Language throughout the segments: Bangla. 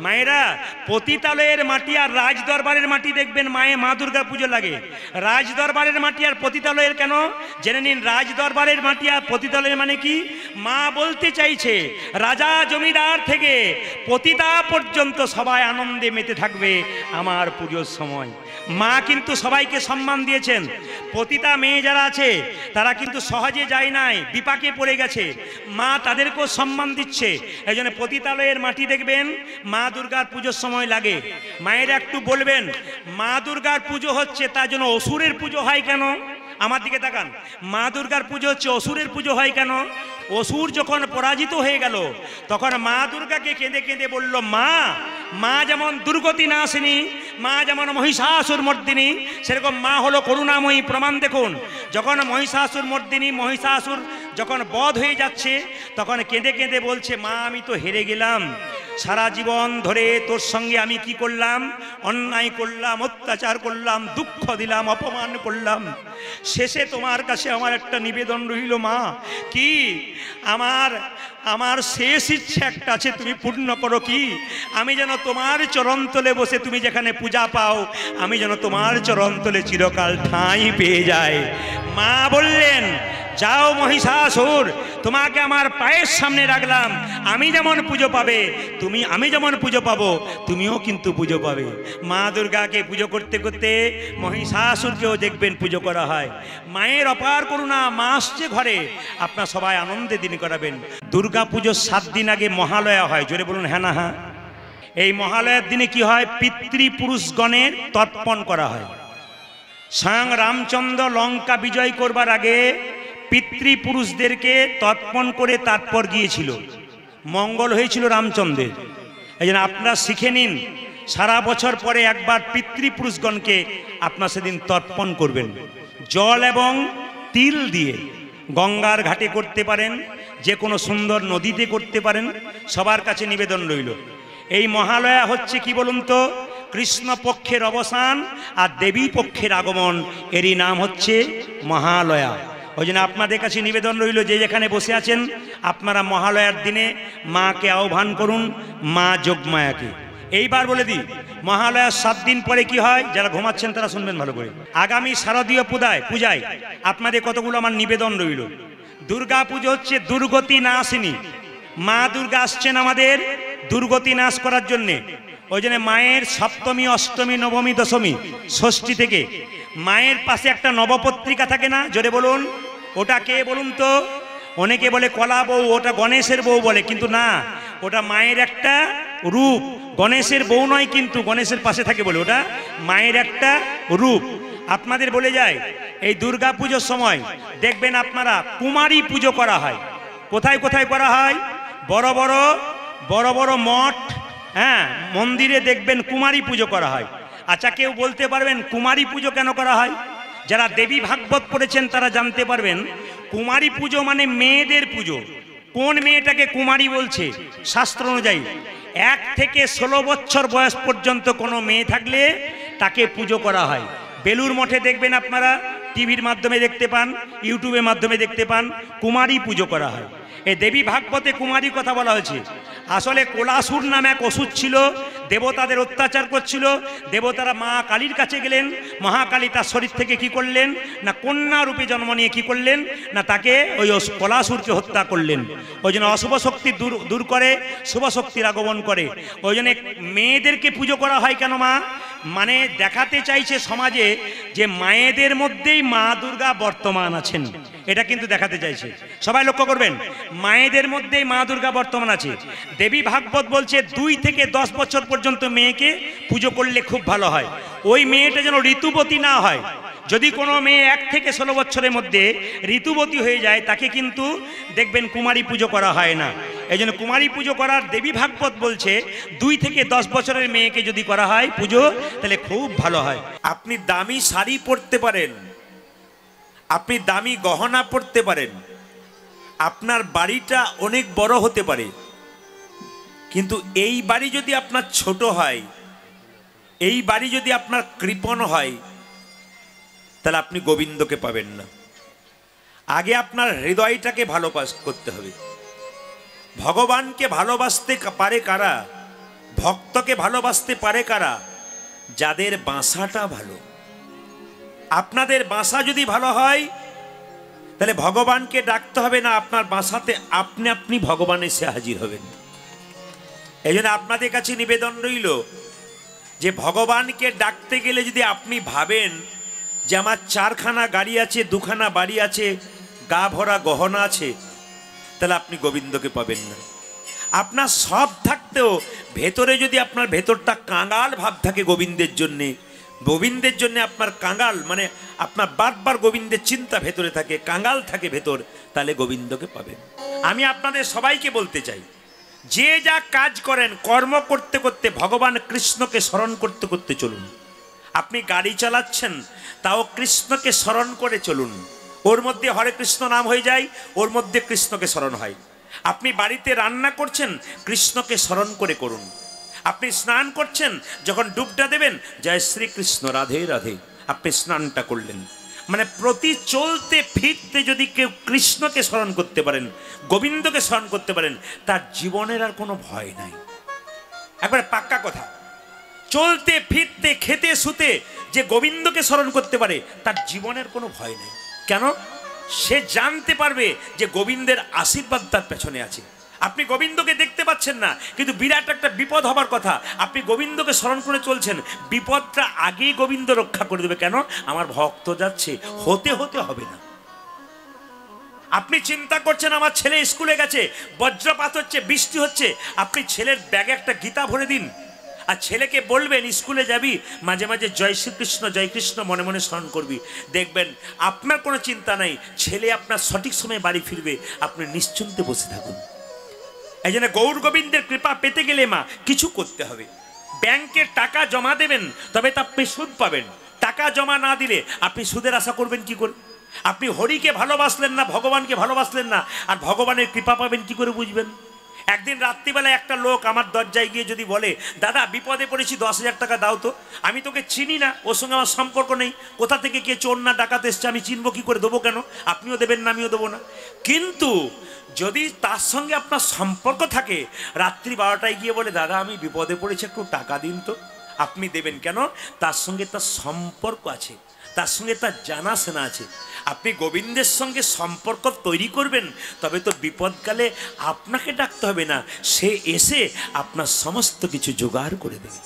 মায়েরা পতিতালয়ের মাটি আর রাজ দরবারের মাটি দেখবেন মায়ে মা দুর্গার পুজো লাগে। রাজ দরবারের মাটি আর পতিতালয়ের কেন জেনে নিন। রাজ দরবারের মাটি আর পতিতালয়ের মানে কি? মা বলতে চাইছে রাজা জমিদার থেকে পতিতা পর্যন্ত সবাই আনন্দে মেতে থাকবে আমার পুজোর সময়। মা কিন্তু সবাইকে সম্মান দিয়েছেন। পতিতা মেয়ে যারা আছে তারা কিন্তু সহজে যায় নাই, বিপাকে পড়ে গেছে, মা তাদেরকেও সম্মান দিচ্ছে। এই জন্য পতিতালয়ের মাটি দেখবেন মা দুর্গার পুজোর সময় লাগে। মায়েরা একটু বলবেন মা দুর্গার পুজো হচ্ছে তার জন্য অসুরের পুজো হয় কেন? আমার দিকে তাকান। মা দুর্গার পুজো হচ্ছে অসুরের পুজো হয় কেন? অসুর যখন পরাজিত হয়ে গেল তখন মা দুর্গাকে কেঁদে কেঁদে বলল মা, মা যেমন দুর্গতি নাশিনী, মা যেমন মহিষাসুর মর্দিনী, সেরকম মা হলো করুণাময়ী। প্রমাণ দেখুন, যখন মহিষাসুর মর্দিনী মহিষাসুর যখন বধ হয়ে যাচ্ছে তখন কেঁদে কেঁদে বলছে মা আমি তো হেরে গেলাম, সারা জীবন ধরে তোর সঙ্গে আমি কি করলাম? অন্যায় করলাম, অত্যাচার করলাম, দুঃখ দিলাম, অপমান করলাম। শেষে তোমার কাছে আমার একটা নিবেদন রইল মা, কি? আমার শেষ ইচ্ছে একটা আছে, তুমি পূর্ণ করো। কি? আমি যেন তোমার চরণতলে বসে তুমি যেখানে পূজা পাও আমি যেন তোমার চরণতলে চিরকাল ঠাঁই পেয়ে যাই। মা বললেন যাও মহিষাসুর, তোমাকে আমার পায়ের সামনে রাখলাম, আমি যেমন পুজো পাবে তুমি, আমি যেমন পুজো পাবো তুমিও কিন্তু পুজো পাবে। মা দুর্গাকে পুজো করতে করতে মহিষাসুরকেও দেখবেন পুজো করা হয়। মায়ের অপার করুণা, মা আসছে ঘরে, আপনার সবাই আনন্দে দিন করাবেন। দুর্গা পুজোর 7 দিন আগে মহালয়া হয়, জোরে বলুন হ্যাঁ না হ্যাঁ। এই মহালয়ার দিনে কি হয়? পিতৃপুরুষগণের তর্পণ করা হয়। স্বয়ং রামচন্দ্র লঙ্কা বিজয় করবার আগে পিতৃপুরুষদেরকে তর্পণ করে তারপর গিয়েছিল, মঙ্গল হয়েছিল রামচন্দ্রের। এই জন্য আপনারা শিখে নিন, সারা বছর পরে একবার পিতৃপুরুষগণকে আপনার সেদিন তর্পণ করবেন। জল এবং তিল দিয়ে গঙ্গার ঘাটে করতে পারেন, যে কোনো সুন্দর নদীতে করতে পারেন, সবার কাছে নিবেদন রইল। এই মহালয়া হচ্ছে কি বলুন তো? কৃষ্ণপক্ষের অবসান আর দেবী পক্ষের আগমন, এরই নাম হচ্ছে মহালয়া। ওই জন্য আপনাদের কাছে নিবেদন রইল, যে যেখানে বসে আছেন আপনারা মহালয়ার দিনে মাকে আহ্বান করুন, মা যোগমায়াকে। এইবার বলে দিই, মহালয়ার 7 দিন পরে কি হয়, যারা ঘুমাচ্ছেন তারা শুনবেন ভালো করে। আগামী শারদীয় পূজায় আপনাদের কতগুলো আমার নিবেদন রইল। দুর্গা পুজো হচ্ছে দুর্গতি নাশিনী। মা দুর্গা আসছেন আমাদের দুর্গতি নাশ করার জন্যে। ওই জন্য মায়ের সপ্তমী, অষ্টমী, নবমী, দশমী, ষষ্ঠী থেকে মায়ের পাশে একটা নবপত্রিকা থাকে না, জোরে বলুন ওটা কে বলুন তো? অনেকে বলে কলা বউ, ওটা গণেশের বউ বলে, কিন্তু না, ওটা মায়ের একটা রূপ। গণেশের বউ নয়, কিন্তু গণেশের পাশে থাকে বলে ওটা মায়ের একটা রূপ। আপনাদের বলে যায়, এই দুর্গা পুজোর সময় দেখবেন আপনারা কুমারী পুজো করা হয়। কোথায় কোথায় করা হয়? বড় বড় মঠ, হ্যাঁ, মন্দিরে দেখবেন কুমারী পুজো করা হয়। আচ্ছা, কেউ বলতে পারবেন কুমারী পুজো কেন করা হয়? যারা দেবী ভাগবত পড়েছেন তারা জানতে পারবেন, কুমারী পুজো মানে মেয়েদের পুজো। কোন মেয়েটাকে কুমারী বলছে? শাস্ত্র অনুযায়ী 1 থেকে 16 বছর বয়স পর্যন্ত কোনো মেয়ে থাকলে তাকে পুজো করা হয়। বেলুর মঠে দেখবেন আপনারা, টিভির মাধ্যমে দেখতে পান, ইউটিউবের মাধ্যমে দেখতে পান, কুমারী পুজো করা হয়। এই দেবী ভাগবতে কুমারী কথা বলা হয়েছে। আসলে কোলাসুর নামে এক অসুর ছিল, দেবতাদের অত্যাচার করছিল। দেবতারা মা কালীর কাছে গেলেন, মহাকালী তার শরীর থেকে কি করলেন না, কন্যা রূপে জন্ম নিয়ে কি করলেন না, তাকে ওই কোলাসুরকে হত্যা করলেন। ওই জন্য অশুভ শক্তি দূর করে, শুভ শক্তির আগমন করে। ওই জন্য মেয়েদেরকে পুজো করা হয় কেন? মানে দেখাতে চাইছে সমাজে যে মায়েদের মধ্যেই মা দুর্গা বর্তমান আছেন, এটা কিন্তু দেখাতে চাইছে। সবাই লক্ষ্য করবেন, মায়েদের মধ্যেই মা দুর্গা বর্তমান আছে। দেবী ভাগবত বলছে 2 থেকে 10 বছর পর্যন্ত মেয়েকে পুজো করলে খুব ভালো হয়। ওই মেয়েটা যেন ঋতুবতী না হয়। যদি কোনো মেয়ে 1 থেকে 16 বছরের মধ্যে ঋতুবতী হয়ে যায় তাকে কিন্তু দেখবেন কুমারী পুজো করা হয় না। এই জন্য কুমারী পুজো করার দেবী ভাগবত বলছে 2 থেকে 10 বছরের মেয়েকে যদি করা হয় পুজো, তাহলে খুব ভালো হয়। আপনি দামি শাড়ি পরতে পারেন, আপনি দামি গহনা পরতে পারেন, আপনার বাড়িটা অনেক বড় হতে পারে, কিন্তু এই বাড়ি যদি আপনার ছোট হয়, এই বাড়ি যদি আপনার কৃপণ হয়, তাহলে আপনি গোবিন্দকে পাবেন না। আগে আপনার হৃদয়টাকে ভালোবাস করতে হবে। ভগবানকে ভালোবাসতে পারে কারা? ভক্তকে ভালোবাসতে পারে কারা? যাদের বাসাটা ভালো। আপনাদের বাসা যদি ভালো হয় তাহলে ভগবানকে ডাকতে হবে না, আপনার বাসাতে আপনি আপনি ভগবান এসে হাজির হবেন। এই জন্য আপনাদের কাছে নিবেদন রইল যে ভগবানকে ডাকতে গেলে যদি আপনি ভাবেন যে আমার 4খানা গাড়ি আছে, 2খানা বাড়ি আছে, গা ভরা গহনা আছে, তাহলে আপনি গোবিন্দকে পাবেন না। আপনার সব থাকতেও ভেতরে যদি আপনার ভেতরটা কাঙাল ভাব থাকে গোবিন্দের জন্যে, গোবিন্দের জন্য আপনার কাঙাল মানে আপনার বারবার গোবিন্দের চিন্তা ভেতরে থাকে, কাঙাল থাকে ভেতর, তাহলে গোবিন্দকে পাবেন। আমি আপনাদের সবাইকে বলতে চাই, যে যা কাজ করেন কর্ম করতে করতে ভগবান কৃষ্ণকে স্মরণ করতে করতে চলুন। আপনি গাড়ি চালাচ্ছেন তাও কৃষ্ণকে স্মরণ করে চলুন, ওর মধ্যে হরে কৃষ্ণ নাম হয়ে যায়, ওর মধ্যে কৃষ্ণকে স্মরণ হয়। আপনি বাড়িতে রান্না করছেন কৃষ্ণকে স্মরণ করে করুন। আপনি স্নান করছেন, যখন ডুবটা দেবেন জয় শ্রীকৃষ্ণ রাধে রাধে, আপনি স্নানটা করলেন। মানে প্রতি চলতে ফিরতে যদি কেউ কৃষ্ণকে স্মরণ করতে পারেন, গোবিন্দকে স্মরণ করতে পারেন, তার জীবনের আর কোনো ভয় নাই। একবারে পাক্কা কথা। চলতে ফিরতে খেতে শুতে যে গোবিন্দকে স্মরণ করতে পারে তার জীবনের কোনো ভয় নেই। কেন? সে জানতে পারবে যে গোবিন্দের আশীর্বাদ তার পেছনে আছে। আপনি গোবিন্দকে দেখতে পাচ্ছেন না, কিন্তু বিরাট একটা বিপদ হবার কথা, আপনি গোবিন্দকে স্মরণ করে চলছেন, বিপদটা আগেই গোবিন্দ রক্ষা করে দেবে। কেন? আমার ভক্ত যাচ্ছে, হতে হতে হবে না। আপনি চিন্তা করছেন আমার ছেলে স্কুলে গেছে, বজ্রপাত হচ্ছে, বৃষ্টি হচ্ছে, আপনি ছেলের ব্যাগে একটা গীতা ভরে দিন আর ছেলেকে বলবেন স্কুলে যাবি, মাঝে মাঝে জয় শ্রীকৃষ্ণ জয় কৃষ্ণ মনে মনে স্মরণ করবি, দেখবেন আপনার কোনো চিন্তা নাই, ছেলে আপনার সঠিক সময়ে বাড়ি ফিরবে, আপনি নিশ্চিন্তে বসে থাকুন। এই জন্য গৌর গোবিন্দের কৃপা পেতে গেলে মা কিছু করতে হবে। ব্যাংকে টাকা জমা দেবেন তবে তা আপনি সুদ পাবেন, টাকা জমা না দিলে আপনি সুদের আশা করবেন কি করে? আপনি হরিকে ভালোবাসলেন না, ভগবানকে ভালোবাসলেন না, আর ভগবানের কৃপা পাবেন কি করে বুঝবেন? একদিন রাত্রিবেলা একটা লোক আমার দরজায় গিয়ে যদি বলে, দাদা বিপদে পড়েছি 10,000 টাকা দাও তো, আমি তোকে চিনি না, ওর সঙ্গে আমার সম্পর্ক নেই, কোথা থেকে কে চোর না ডাকাত এসছে আমি চিনবো কি করে, দেবো কেন? আপনিও দেবেন না, আমিও দেবো না। কিন্তু যদি তার সঙ্গে আপনার সম্পর্ক থাকে, রাত্রি 12টায় গিয়ে বলে, দাদা আমি বিপদে পড়েছি একটু টাকা দিন তো, আপনি দেবেন কেন? তার সঙ্গে তার সম্পর্ক আছে, তার সঙ্গে তার জানাশোনা আছে। আপনি গোবিন্দের সঙ্গে সম্পর্ক তৈরি করবেন, তবে তো বিপদকালে আপনাকে ডাকতে হবে না, সে এসে আপনার সমস্ত কিছু জোগাড় করে দেবে।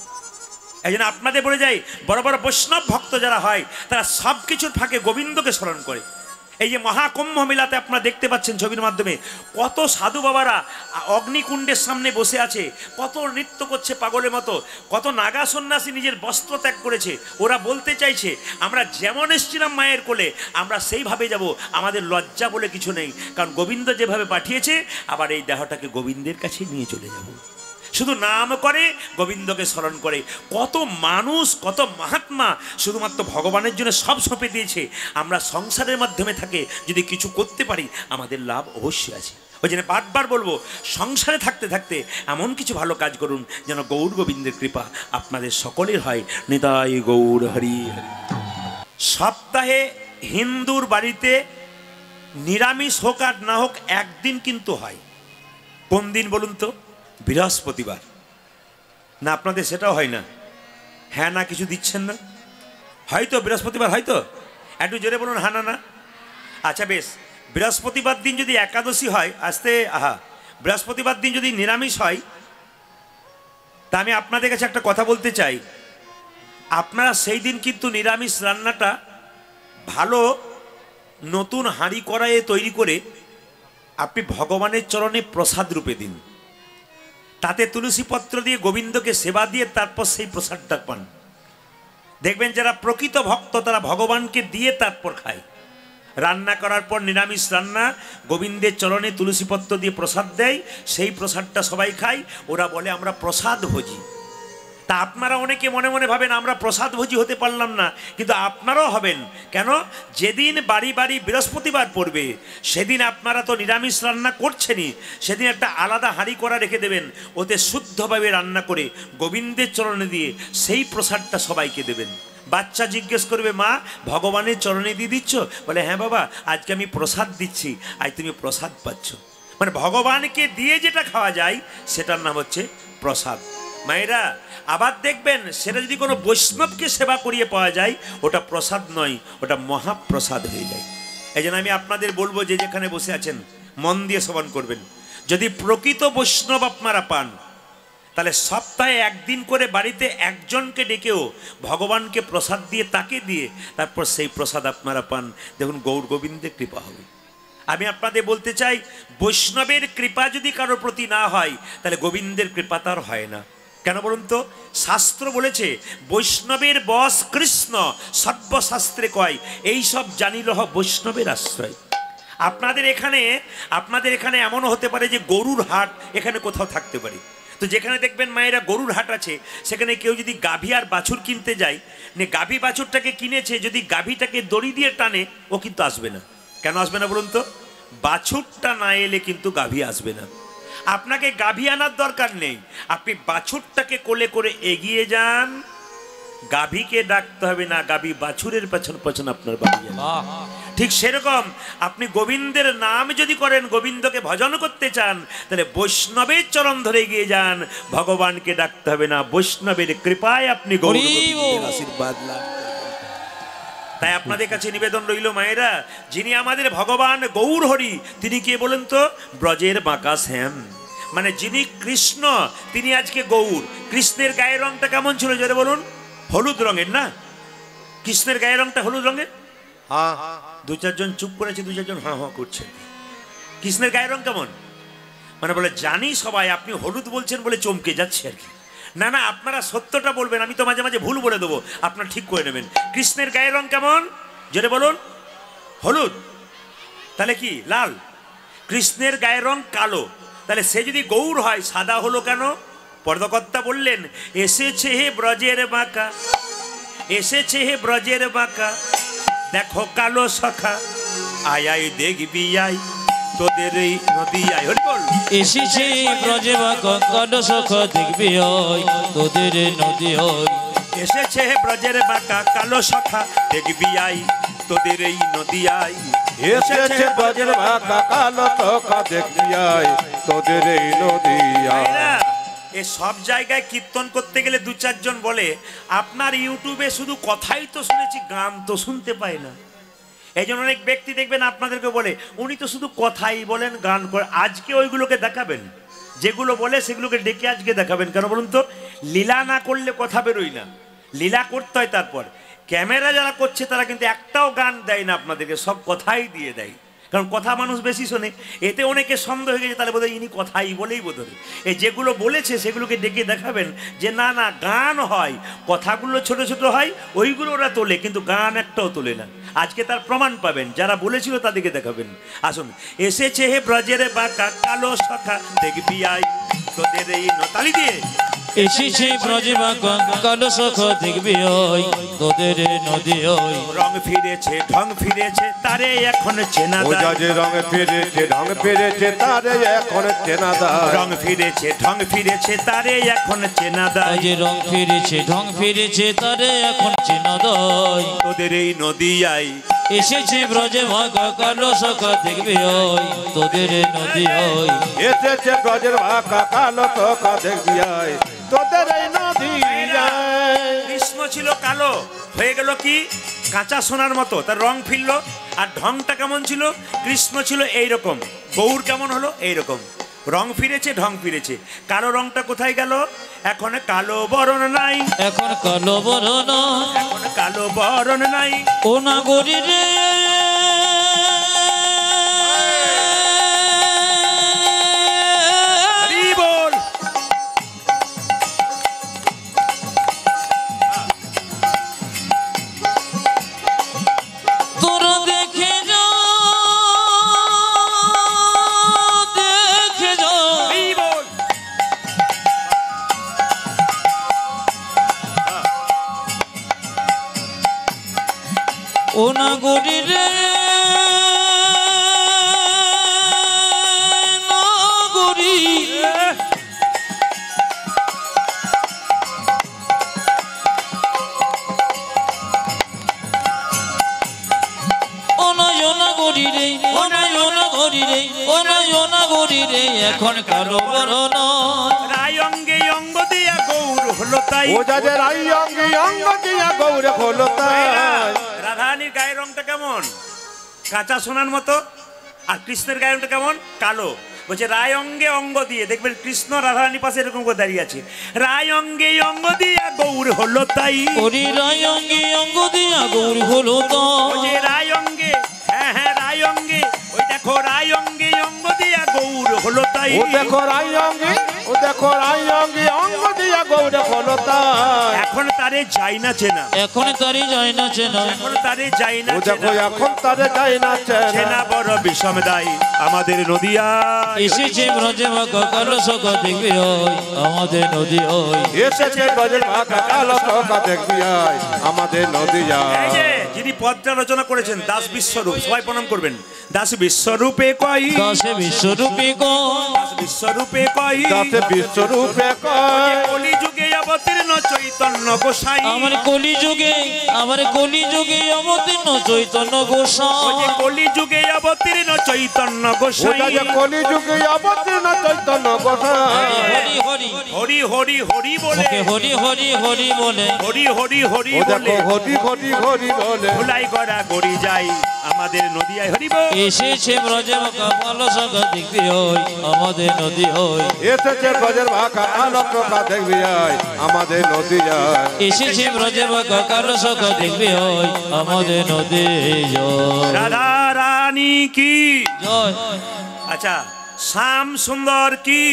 এই জন্য আপনাদের বলে যাই, বড় বড় বৈষ্ণব ভক্ত যারা হয় তারা সব কিছুর ফাঁকে গোবিন্দকে স্মরণ করে। এই যে মহাকুম্ভ মেলাতে আপনারা দেখতে পাচ্ছেন ছবির মাধ্যমে, কত সাধু বাবারা অগ্নিকুণ্ডের সামনে বসে আছে, কত নৃত্য করছে পাগলের মতো, কত নাগা সন্ন্যাসী নিজের বস্ত্র ত্যাগ করেছে। ওরা বলতে চাইছে আমরা যেমন এসেছিলাম মায়ের কোলে আমরা সেইভাবে যাব, আমাদের লজ্জা বলে কিছু নেই, কারণ গোবিন্দ যেভাবে পাঠিয়েছে আবার এই দেহটাকে গোবিন্দের কাছে নিয়ে চলে যাব। শুধু নাম করে, গোবিন্দকে স্মরণ করে। কত মানুষ, কত মহাত্মা শুধুমাত্র ভগবানের জন্য সব সঁপে দিয়েছে। আমরা সংসারের মাধ্যমে থাকে যদি কিছু করতে পারি আমাদের লাভ অবশ্যই আছে। ওই জন্য বারবার বলবো, সংসারে থাকতে থাকতে এমন কিছু ভালো কাজ করুন যেন গৌর গোবিন্দের কৃপা আপনাদের সকলের হয়। নিতাই গৌর হরি হরি। সপ্তাহে হিন্দুর বাড়িতে নিরামিষ হোক আর না হোক একদিন কিন্তু হয়। কোন দিন বলুন তো? বৃহস্পতিবার। না আপনাদের সেটাও হয় না? হ্যাঁ না কিছু দিচ্ছেন না? হয়তো বৃহস্পতিবার, হয়তো একটু জোরে বলুন হ্যাঁ না না। আচ্ছা বেশ, বৃহস্পতিবার দিন যদি একাদশী হয়, আসতে বৃহস্পতিবার দিন যদি নিরামিষ হয়, তা আমি আপনাদের কাছে একটা কথা বলতে চাই, আপনারা সেই দিন কিন্তু নিরামিষ রান্নাটা ভালো নতুন হাঁড়ি কড়াইয়ে তৈরি করে আপনি ভগবানের চরণে প্রসাদ রূপে দিন। তাতে তুলসী পত্র দিয়ে গোবিন্দকে সেবা দিয়ে তারপর সেই প্রসাদটা পান। দেখবেন যারা প্রকৃত ভক্ত তারা ভগবানকে দিয়ে তারপর খায়। রান্না করার পর নিরামিষ রান্না গোবিন্দের চরণে তুলসী পত্র দিয়ে প্রসাদ দেয়, সেই প্রসাদটা সবাই খায়। ওরা বলে আমরা প্রসাদ ভোজি। তা আপনারা অনেকে মনে মনে ভাবেন আমরা প্রসাদ ভোজি হতে পারলাম না, কিন্তু আপনারাও হবেন। কেন? যেদিন বাড়ি বাড়ি বৃহস্পতিবার পড়বে সেদিন আপনারা তো নিরামিষ রান্না করছেনই, সেদিন একটা আলাদা হাঁড়ি করা রেখে দেবেন, ওতে শুদ্ধভাবে রান্না করে গোবিন্দের চরণে দিয়ে সেই প্রসাদটা সবাইকে দেবেন। বাচ্চা জিজ্ঞেস করবে, মা ভগবানের চরণে দিয়ে দিচ্ছ? বলে হ্যাঁ বাবা, আজকে আমি প্রসাদ দিচ্ছি, আজ তুমি প্রসাদ পাচ্ছ। মানে ভগবানকে দিয়ে যেটা খাওয়া যায় সেটার নাম হচ্ছে প্রসাদ। মায়েরা আবার দেখবেন সেটা যদি কোনো বৈষ্ণবকে সেবা করিয়ে পাওয়া যায় ওটা প্রসাদ নয়, ওটা মহাপ্রসাদ হয়ে যায়। এই জন্য আমি আপনাদের বলবো যে যেখানে বসে আছেন মন দিয়ে শ্রবণ করবেন। যদি প্রকৃত বৈষ্ণব আপনারা পান তাহলে সপ্তাহে একদিন করে বাড়িতে একজনকে ডেকেও ভগবানকে প্রসাদ দিয়ে তাকে দিয়ে তারপর সেই প্রসাদ আপনারা পান, দেখুন গৌর গোবিন্দের কৃপা হবে। আমি আপনাদের বলতে চাই বৈষ্ণবের কৃপা যদি কারোর প্রতি না হয় তাহলে গোবিন্দের কৃপা তার হয় না। কেন বলুন তো? শাস্ত্র বলেছে বৈষ্ণবের বশ কৃষ্ণ, সর্বশাস্ত্রে কয় এই সব জানিলহ বৈষ্ণবের আশ্রয়। আপনাদের এখানে এমনও হতে পারে যে গরুর হাট এখানে কোথাও থাকতে পারে। তো যেখানে দেখবেন মায়েরা গরুর হাট আছে সেখানে কেউ যদি গাভী আর বাছুর কিনতে যায়, গাভী বাছুরটাকে কিনেছে, যদি গাভীটাকে দড়ি দিয়ে টানে ও কিন্তু আসবে না। কেন আসবে না বলুন তো? বাছুরটা না এলে কিন্তু গাভী আসবে না। আপনাকে গাভী আনার দরকার নেই, আপনি বাছুরটাকে কোলে করে এগিয়ে যান, গাভীকে ডাকতে হবে না, গাভী বাছুরের পেছন পেছন আপনার বাড়ি যাবে। ঠিক সেরকম আপনি গোবিন্দের নাম যদি করেন, গোবিন্দকে ভজন করতে চান, তাহলে বৈষ্ণবের চরণ ধরে এগিয়ে যান, ভগবানকে ডাকতে হবে না, বৈষ্ণবের কৃপায় আপনি গোবিন্দের আশীর্বাদ লাভ করবেন। তাই আপনাদের কাছে নিবেদন রইল মায়েরা, যিনি আমাদের ভগবান গৌর হরি তিনি কে বলেন তো? ব্রজের বাঁকা শ্যাম, মানে যিনি কৃষ্ণ তিনি আজকে গৌর। কৃষ্ণের গায়ের রংটা কেমন ছিল জোরে বলুন? হলুদ রঙের না? কৃষ্ণের গায়ের রংটা হলুদ রঙের। দু চারজন চুপ করেছে, দু চারজন হাঁ হাঁ করছে। কৃষ্ণের গায়ের রং কেমন? মানে বলে জানি সবাই, আপনি হলুদ বলছেন বলে চমকে যাচ্ছে আর কি। না না, আপনারা সত্যটা বলবেন, আমি তো মাঝে মাঝে ভুল বলে দেবো, আপনারা ঠিক করে নেবেন। কৃষ্ণের গায়ের রং কেমন জোরে বলুন? হলুদ। তাহলে কি লাল? কৃষ্ণের গায়ের রং কালো। তাহলে সে যদি গৌর হয় সাদা হলো কেন? পর্দকর্তা বললেন এসেছে হে ব্রজের বাঁকা, এসেছে হে ব্রজের বাঁকা, দেখো কালো সখা, আয় আয় দেখবি আয় তোদের এই নদী আয়। হরি বল। এসেছে ব্রজে বাঁকা কালো সখা, দেখবি আয় তোদের নদী আয়। এসেছে হে ব্রজের বাঁকা কালো সখা, দেখবি আয় তোদের এই নদী আয়। এসেছে ব্রজের বাঁকা কালো সখা, দেখবি আয় তোদের এই নদী আয়। এ সব জায়গায় কীর্তন করতে গেলে দু চারজন বলে আপনার ইউটিউবে শুধু কথাই তো শুনেছি, গান তো শুনতে পাই না। এই জন্য অনেক ব্যক্তি দেখবেন আপনাদেরকে বলে উনি তো শুধু কথাই বলেন, গান করে। আজকে ওইগুলোকে দেখাবেন, যেগুলো বলে সেগুলোকে ডেকে আজকে দেখাবেন। কেন বলুন তো? লীলা না করলে কথা বেরোয় না, লীলা করতে হয়। তারপর ক্যামেরা যারা করছে তারা কিন্তু একটাও গান দেয় না আপনাদেরকে, সব কথাই দিয়ে দেয়। কারণ কথা মানুষ বেশি শোনে, এতে অনেকে সন্দেহ হয়ে গেছে, তাহলে বোধহয় ইনি কথাই বলেই বোধহয়। এই যেগুলো বলেছে সেগুলোকে ডেকে দেখাবেন যে না না গান হয়, কথাগুলো ছোট ছোট হয়, ওইগুলো ওরা তোলে, কিন্তু গান একটাও তোলে না। আজকে তার প্রমাণ পাবেন, যারা বলেছিল তাদেরকে দেখাবেন। আসুন, এসেছে হে ব্রজের বাঁকা কালো সখা, দেখবি আয় তোদের এই নতালি দিয়ে। এসেছে ব্রজে বাঁকা কালো সখা, দেখবি আয় তোদের নদী আয়। রং ফিরেছে ঢং ফিরেছে তারে এখন চেনা যায়। রং ফিরেছে ঢং ফিরেছে তারে এখন চেনা যায়। রং ফিরেছে ঢং ফিরেছে তারে এখন চেনা যায়। রং ফিরেছে ঢং ফিরেছে তারে এখন চেনা যায়। তোদের এই নদী আয়। এসেছে ব্রজে বাঁকা কালো সখা, দেখবি আয় তোদের নদী আয়। এসেছে ব্রজের বাঁকা কালো সখা, দেখবি আয় তোদের এই নদী আয়। কৃষ্ণ ছিল কালো, হয়ে গেল কি কাঁচা সোনার মতো, তার রং ফিরল। আর ঢংটা কেমন ছিল? কৃষ্ণ ছিল এইরকম, গৌর কেমন হলো? এইরকম। রং ফিরেছে ঢং ফিরেছে, কালো রংটা কোথায় গেল? এখন কালো বরণ নাই, এখন কালো বরণ, এখন কালো বরণ নাই। ও নাগরী রে বল। তোরা দেখে যা, দেখে যা, বল। ও নাগরী রে নাগরী, নাগরী রে, ও নাগরী রে, ও নাগরী রে, এখন কালো বরণ। রায় অঙ্গে অঙ্গ দিয়া গৌর হলো তাই। ও যাদের রাই অঙ্গে অঙ্গ দিয়া গৌর হলো তাই। রাধারানীর গায়ের রংটা কেমন? কাঁচা সোনার মতো। আর কৃষ্ণের গায়ের রংটা কেমন? কালো। বলছে রায় অঙ্গে অঙ্গ দিয়ে, দেখবেন কৃষ্ণ রাধারানীর পাশে এরকম করে দাঁড়িয়ে আছে। রায় অঙ্গে অঙ্গ দিয়া গৌর হলো তাই। ওরে রায় অঙ্গে অঙ্গ দিয়া গৌর হলো তাই। রায় অঙ্গে, হ্যাঁ হ্যাঁ রায় অঙ্গে, ওই দেখো রায় অঙ্গে অঙ্গ দিয়া গৌর হলো তাই। ও দেখো রাই অঙ্গে, ও দেখো রাই অঙ্গে অঙ্গ দিয়া গৌর হলো তাই। এখন তারে যাই না চেনা, এখন তারি যায় না চেনা, এখন তারে যাই না ও দেখো চেনা। এখন তারে যাই না চেনা। চেনা বড় বিষম দায় আমাদের নদিয়া। এসেছে ব্রজে বাঁকা কালো সখা দেখবি ওই আমাদের নদী ওই। এসেছে ব্রজের বাঁকা কালো সখা দেখবি আয় আমাদের নদিয়া। এই যে যিনি পদটা রচনা করেছেন দাস বিশ্বরূপ, সবাই প্রণাম করবেন। দাস বিশ্বরূপে কই, দাসে বিশ্বরূপী গো, দাস বিশ্বরূপে কই, দাসে বিশ্বরূপে কয়। কলি যুগে অবতীর্ণ চৈতন্য গোসাই। আমার কলিযুগে, আমার কলিযুগে অবতীর্ণ চৈতন্য গোসাই। কলি যুগে অবতীর্ণ চৈতন্য ও গোসাই। যাদের কলিযুগে অবতীর্ণ চৈতন্য গোসাই। হরি হরি হরি হরি হরি বলে, ওকে হরি হরি হরি বলে, হরি হরি হরি ও বলে দেখো হরি হরি হরি বলে। ভুলাই গড়া গড়ি যাই আমাদের নদিয়ায়। হরি বল। এসেছে ব্রজে বাঁকা কালো সখা দেখবি ওই আমাদের নদী ওই। এসেছে ব্রজের বাঁকা কালো সখা দেখবি আয় আমাদের নদিয়া। এসেছে ব্রজে বাঁকা কালো সখা দেখবি ওই আমাদের নদী জয়। রাধা রানী কি জয়। আচ্ছা, শ্যাম সুন্দর কি,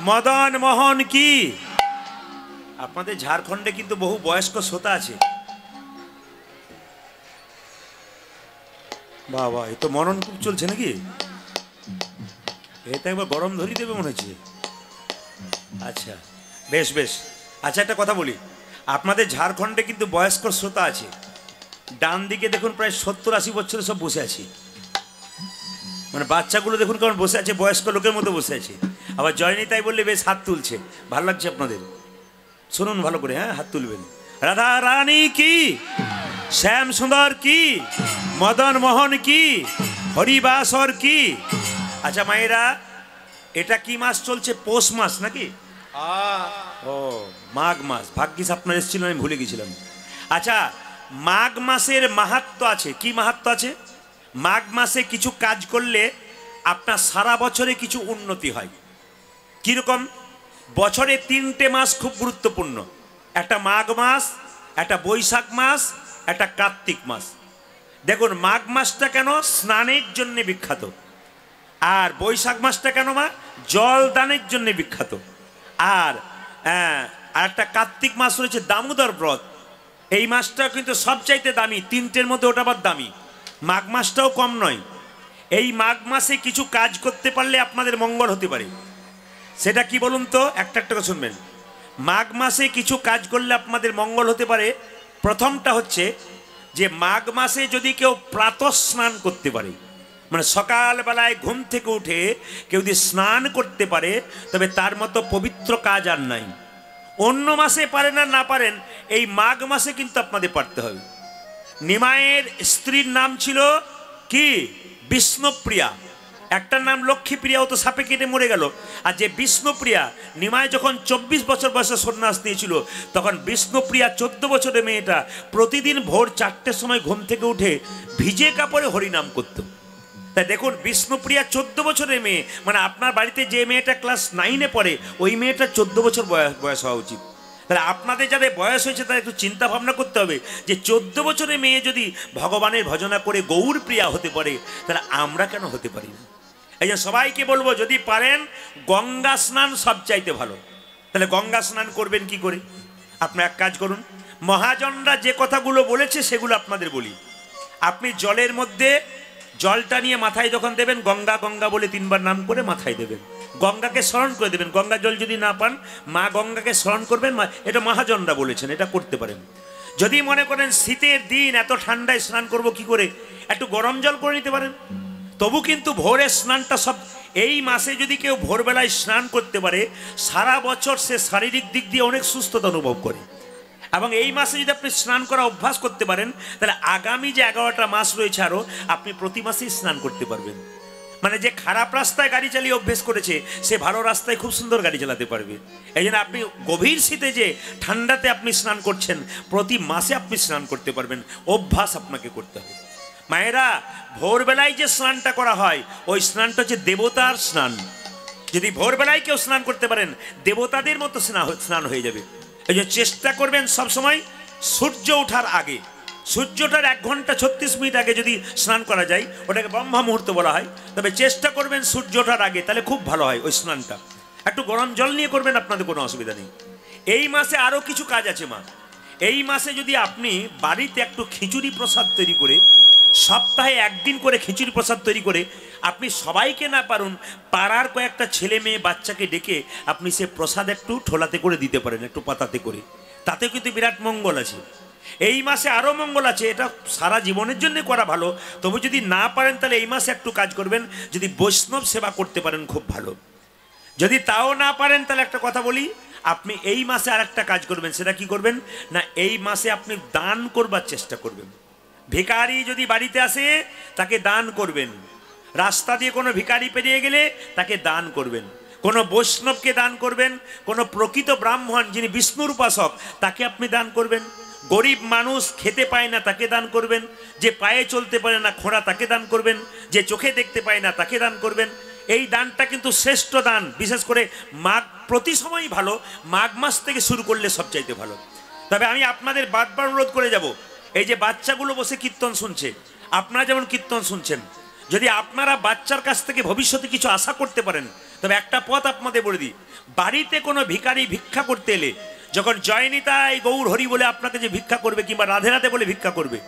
মদন মোহন কি। আপনাদের ঝাড়খণ্ডে কিন্তু বহু বয়স্ক শ্রোতা আছে। বাবা, এ তো মনন খুব চলছে নাকি? এটা একবার গরম ধরি দেবে মনে হচ্ছে। আচ্ছা, বেশ বেশ। আচ্ছা, একটা কথা বলি, আপনাদের ঝাড়খণ্ডে কিন্তু বয়স্ক শ্রোতা আছে। ডান দিকে দেখুন প্রায় 70-80 বছরের সব বসে আছে। মানে বাচ্চাগুলো দেখুন কেমন বসে আছে, বয়স্ক লোকের মতো বসে আছে। আবার জয়নি তাই বললে বেশ হাত তুলছে, ভালো লাগছে আপনাদের। শুনুন ভালো করে, হ্যাঁ হাত তুলবেন। রাধা রানী কি, শ্যাম সুন্দর কি, মদন মোহন কি, হরিবাসর কি। আচ্ছা মায়েরা, এটা কি মাস চলছে? পৌষ মাস নাকি? ও মাঘ মাস, ভাগ্যিস আপনার এসেছিলেন, আমি ভুলে গেছিলাম। আচ্ছা, মাঘ মাসের মাহাত্ম্য আছে। কি মাহাত্ম্য আছে? মাঘ মাসে কিছু কাজ করলে আপনার সারা বছরে কিছু উন্নতি হয়। কিরকম? বছরে 3টে মাস খুব গুরুত্বপূর্ণ। একটা মাঘ মাস, একটা বৈশাখ মাস, একটা কার্তিক মাস। দেখুন মাঘ মাসটা কেন? স্নানের জন্য বিখ্যাত। আর বৈশাখ মাসটা কেন মা? জল দানের জন্য বিখ্যাত। আর একটা কার্তিক মাস রয়েছে দামোদর ব্রত। এই মাসটা কিন্তু সবচাইতে দামি, 3টের মধ্যে ওটা আবার দামি। মাঘ মাসটাও কম নয়। এই মাঘ মাসে কিছু কাজ করতে পারলে আপনাদের মঙ্গল হতে পারে। সেটা কি বলুন তো? একটা একটা করে শুনবেন। মাঘ মাসে কিছু কাজ করলে আপনাদের মঙ্গল হতে পারে। প্রথমটা হচ্ছে যে মাঘ মাসে যদি কেউ প্রাতঃ স্নান করতে পারে, মানে সকালবেলায় ঘুম থেকে উঠে কেউ যদি স্নান করতে পারে, তবে তার মতো পবিত্র কাজ আর নাই। অন্য মাসে পারেন আর না পারেন, এই মাঘ মাসে কিন্তু আপনাদের পারতে হবে। নিমাইয়ের স্ত্রীর নাম ছিল কি? বিষ্ণুপ্রিয়া। একটার নাম লক্ষ্মীপ্রিয়া, ও তো সাপে কেটে মরে গেল। আর যে বিষ্ণুপ্রিয়া, নিমাই যখন 24 বছর বয়সে সন্ন্যাস নিয়েছিল, তখন বিষ্ণুপ্রিয়া 14 বছরের মেয়েটা প্রতিদিন ভোর 4টের সময় ঘুম থেকে উঠে ভিজে কাপড়ে হরিনাম করত। তাই দেখুন, বিষ্ণুপ্রিয়া 14 বছরের মেয়ে, মানে আপনার বাড়িতে যে মেয়েটা ক্লাস 9-এ পড়ে, ওই মেয়েটা 14 বছর বয়স হওয়া উচিত। তাহলে আপনাদের যাদের বয়স হয়েছে তারা একটু চিন্তা ভাবনা করতে হবে যে 14 বছরের মেয়ে যদি ভগবানের ভজনা করে গৌর প্রিয়া হতে পারে, তাহলে আমরা কেন হতে পারি না? এই যে সবাইকে বলবো, যদি পারেন গঙ্গা স্নান সবচাইতে ভালো। তাহলে গঙ্গা স্নান করবেন কি করে? আপনি এক কাজ করুন, মহাজনরা যে কথাগুলো বলেছে সেগুলো আপনাদের বলি। আপনি জলের মধ্যে জলটা নিয়ে মাথায় যখন দেবেন, গঙ্গা গঙ্গা বলে 3বার নাম করে মাথায় দেবেন। গঙ্গাকে স্মরণ করে দেবেন। গঙ্গা জল যদি না পান, মা গঙ্গাকে স্মরণ করবেন। এটা মহাজনরা বলেছেন, এটা করতে পারেন। যদি মনে করেন শীতের দিন এত ঠান্ডায় স্নান করব কি করে, একটু গরম জল করে নিতে পারেন। তবু কিন্তু ভোরের স্নানটা সব, এই মাসে যদি কেউ ভোরবেলায় স্নান করতে পারে, সারা বছর সে শারীরিক দিক দিয়ে অনেক সুস্থতা অনুভব করে। এবং এই মাসে যদি আপনি স্নান করা অভ্যাস করতে পারেন, তাহলে আগামী যে 11টা মাস রয়েছে আরও, আপনি প্রতি মাসেই স্নান করতে পারবেন। মানে যে খারাপ রাস্তায় গাড়ি চালিয়ে অভ্যেস করেছে সে ভালো রাস্তায় খুব সুন্দর গাড়ি চালাতে পারবে। এই জন্য আপনি গভীর শীতে যে ঠান্ডাতে আপনি স্নান করছেন, প্রতি মাসে আপনি স্নান করতে পারবেন, অভ্যাস আপনাকে করতে হবে। মায়েরা, ভোরবেলায় যে স্নানটা করা হয় ওই স্নানটা হচ্ছে দেবতার স্নান। যদি ভোরবেলায় কেউ স্নান করতে পারেন দেবতাদের মতো স্নান হয়ে যাবে। এই জন্য চেষ্টা করবেন সবসময় সূর্য ওঠার আগে, সূর্যটার 1 ঘন্টা 36 মিনিট আগে যদি স্নান করা যায় ওটাকে ব্রহ্মা মুহূর্ত বলা হয়। তবে চেষ্টা করবেন সূর্য ওঠার আগে, তাহলে খুব ভালো হয় ওই স্নানটা। একটু গরম জল নিয়ে করবেন, আপনাদের কোনো অসুবিধা নেই। এই মাসে আরও কিছু কাজ আছে মা। এই মাসে যদি আপনি বাড়িতে একটু খিচুড়ি প্রসাদ তৈরি করে, সপ্তাহে 1 দিন করে খিচুড়ি প্রসাদ তৈরি করে আপনি সবাইকে না পারুন পাড়ার কয়েকটা ছেলে মেয়ে বাচ্চাকে ডেকে আপনি সে প্রসাদ একটু ঠোলাতে করে দিতে পারেন, একটু পাতাতে করে, তাতে কিন্তু বিরাট মঙ্গল আছে। এই মাসে আরও মঙ্গল আছে, এটা সারা জীবনের জন্য করা ভালো। তবু যদি না পারেন তাহলে এই মাসে একটু কাজ করবেন, যদি বৈষ্ণব সেবা করতে পারেন খুব ভালো। যদি তাও না পারেন তাহলে একটা কথা বলি, আপনি এই মাসে আর একটা কাজ করবেন। সেটা কি করবেন না, এই মাসে আপনি দান করবার চেষ্টা করবেন। ভিখারি যদি বাড়িতে আসে তাকে দান করবেন, রাস্তা দিয়ে কোনো ভিখারি পেরিয়ে গেলে তাকে দান করবেন, কোনো বৈষ্ণবকে দান করবেন, কোনো প্রকৃত ব্রাহ্মণ যিনি বিষ্ণুর উপাসক তাকে আপনি দান করবেন, গরিব মানুষ খেতে পায় না তাকে দান করবেন, যে পায়ে চলতে পারে না খোঁড়া তাকে দান করবেন, যে চোখে দেখতে পায় না তাকে দান করবেন। এই দানটা কিন্তু শ্রেষ্ঠ দান। বিশেষ করে মাঘ, প্রতি সময়ই ভালো, মাঘ মাস থেকে শুরু করলে সবচাইতে ভালো। তবে আমি আপনাদের বারবার অনুরোধ করে যাব, এই যে বাচ্চাগুলো বসে কীর্তন শুনছে, আপনারা যেমন কীর্তন শুনছেন, যদি আপনারা বাচ্চার কাছ থেকে ভবিষ্যতে কিছু আশা করতে পারেন তবে একটা পথ আপনাদের বলে দিই, বাড়িতে কোনো ভিখারি ভিক্ষা করতে এলে যখন জয় নিতাই গৌর হরি বলে আপনাকে যে ভিক্ষা করবে কিংবা রাধে রাধে বলে ভিক্ষা করবে,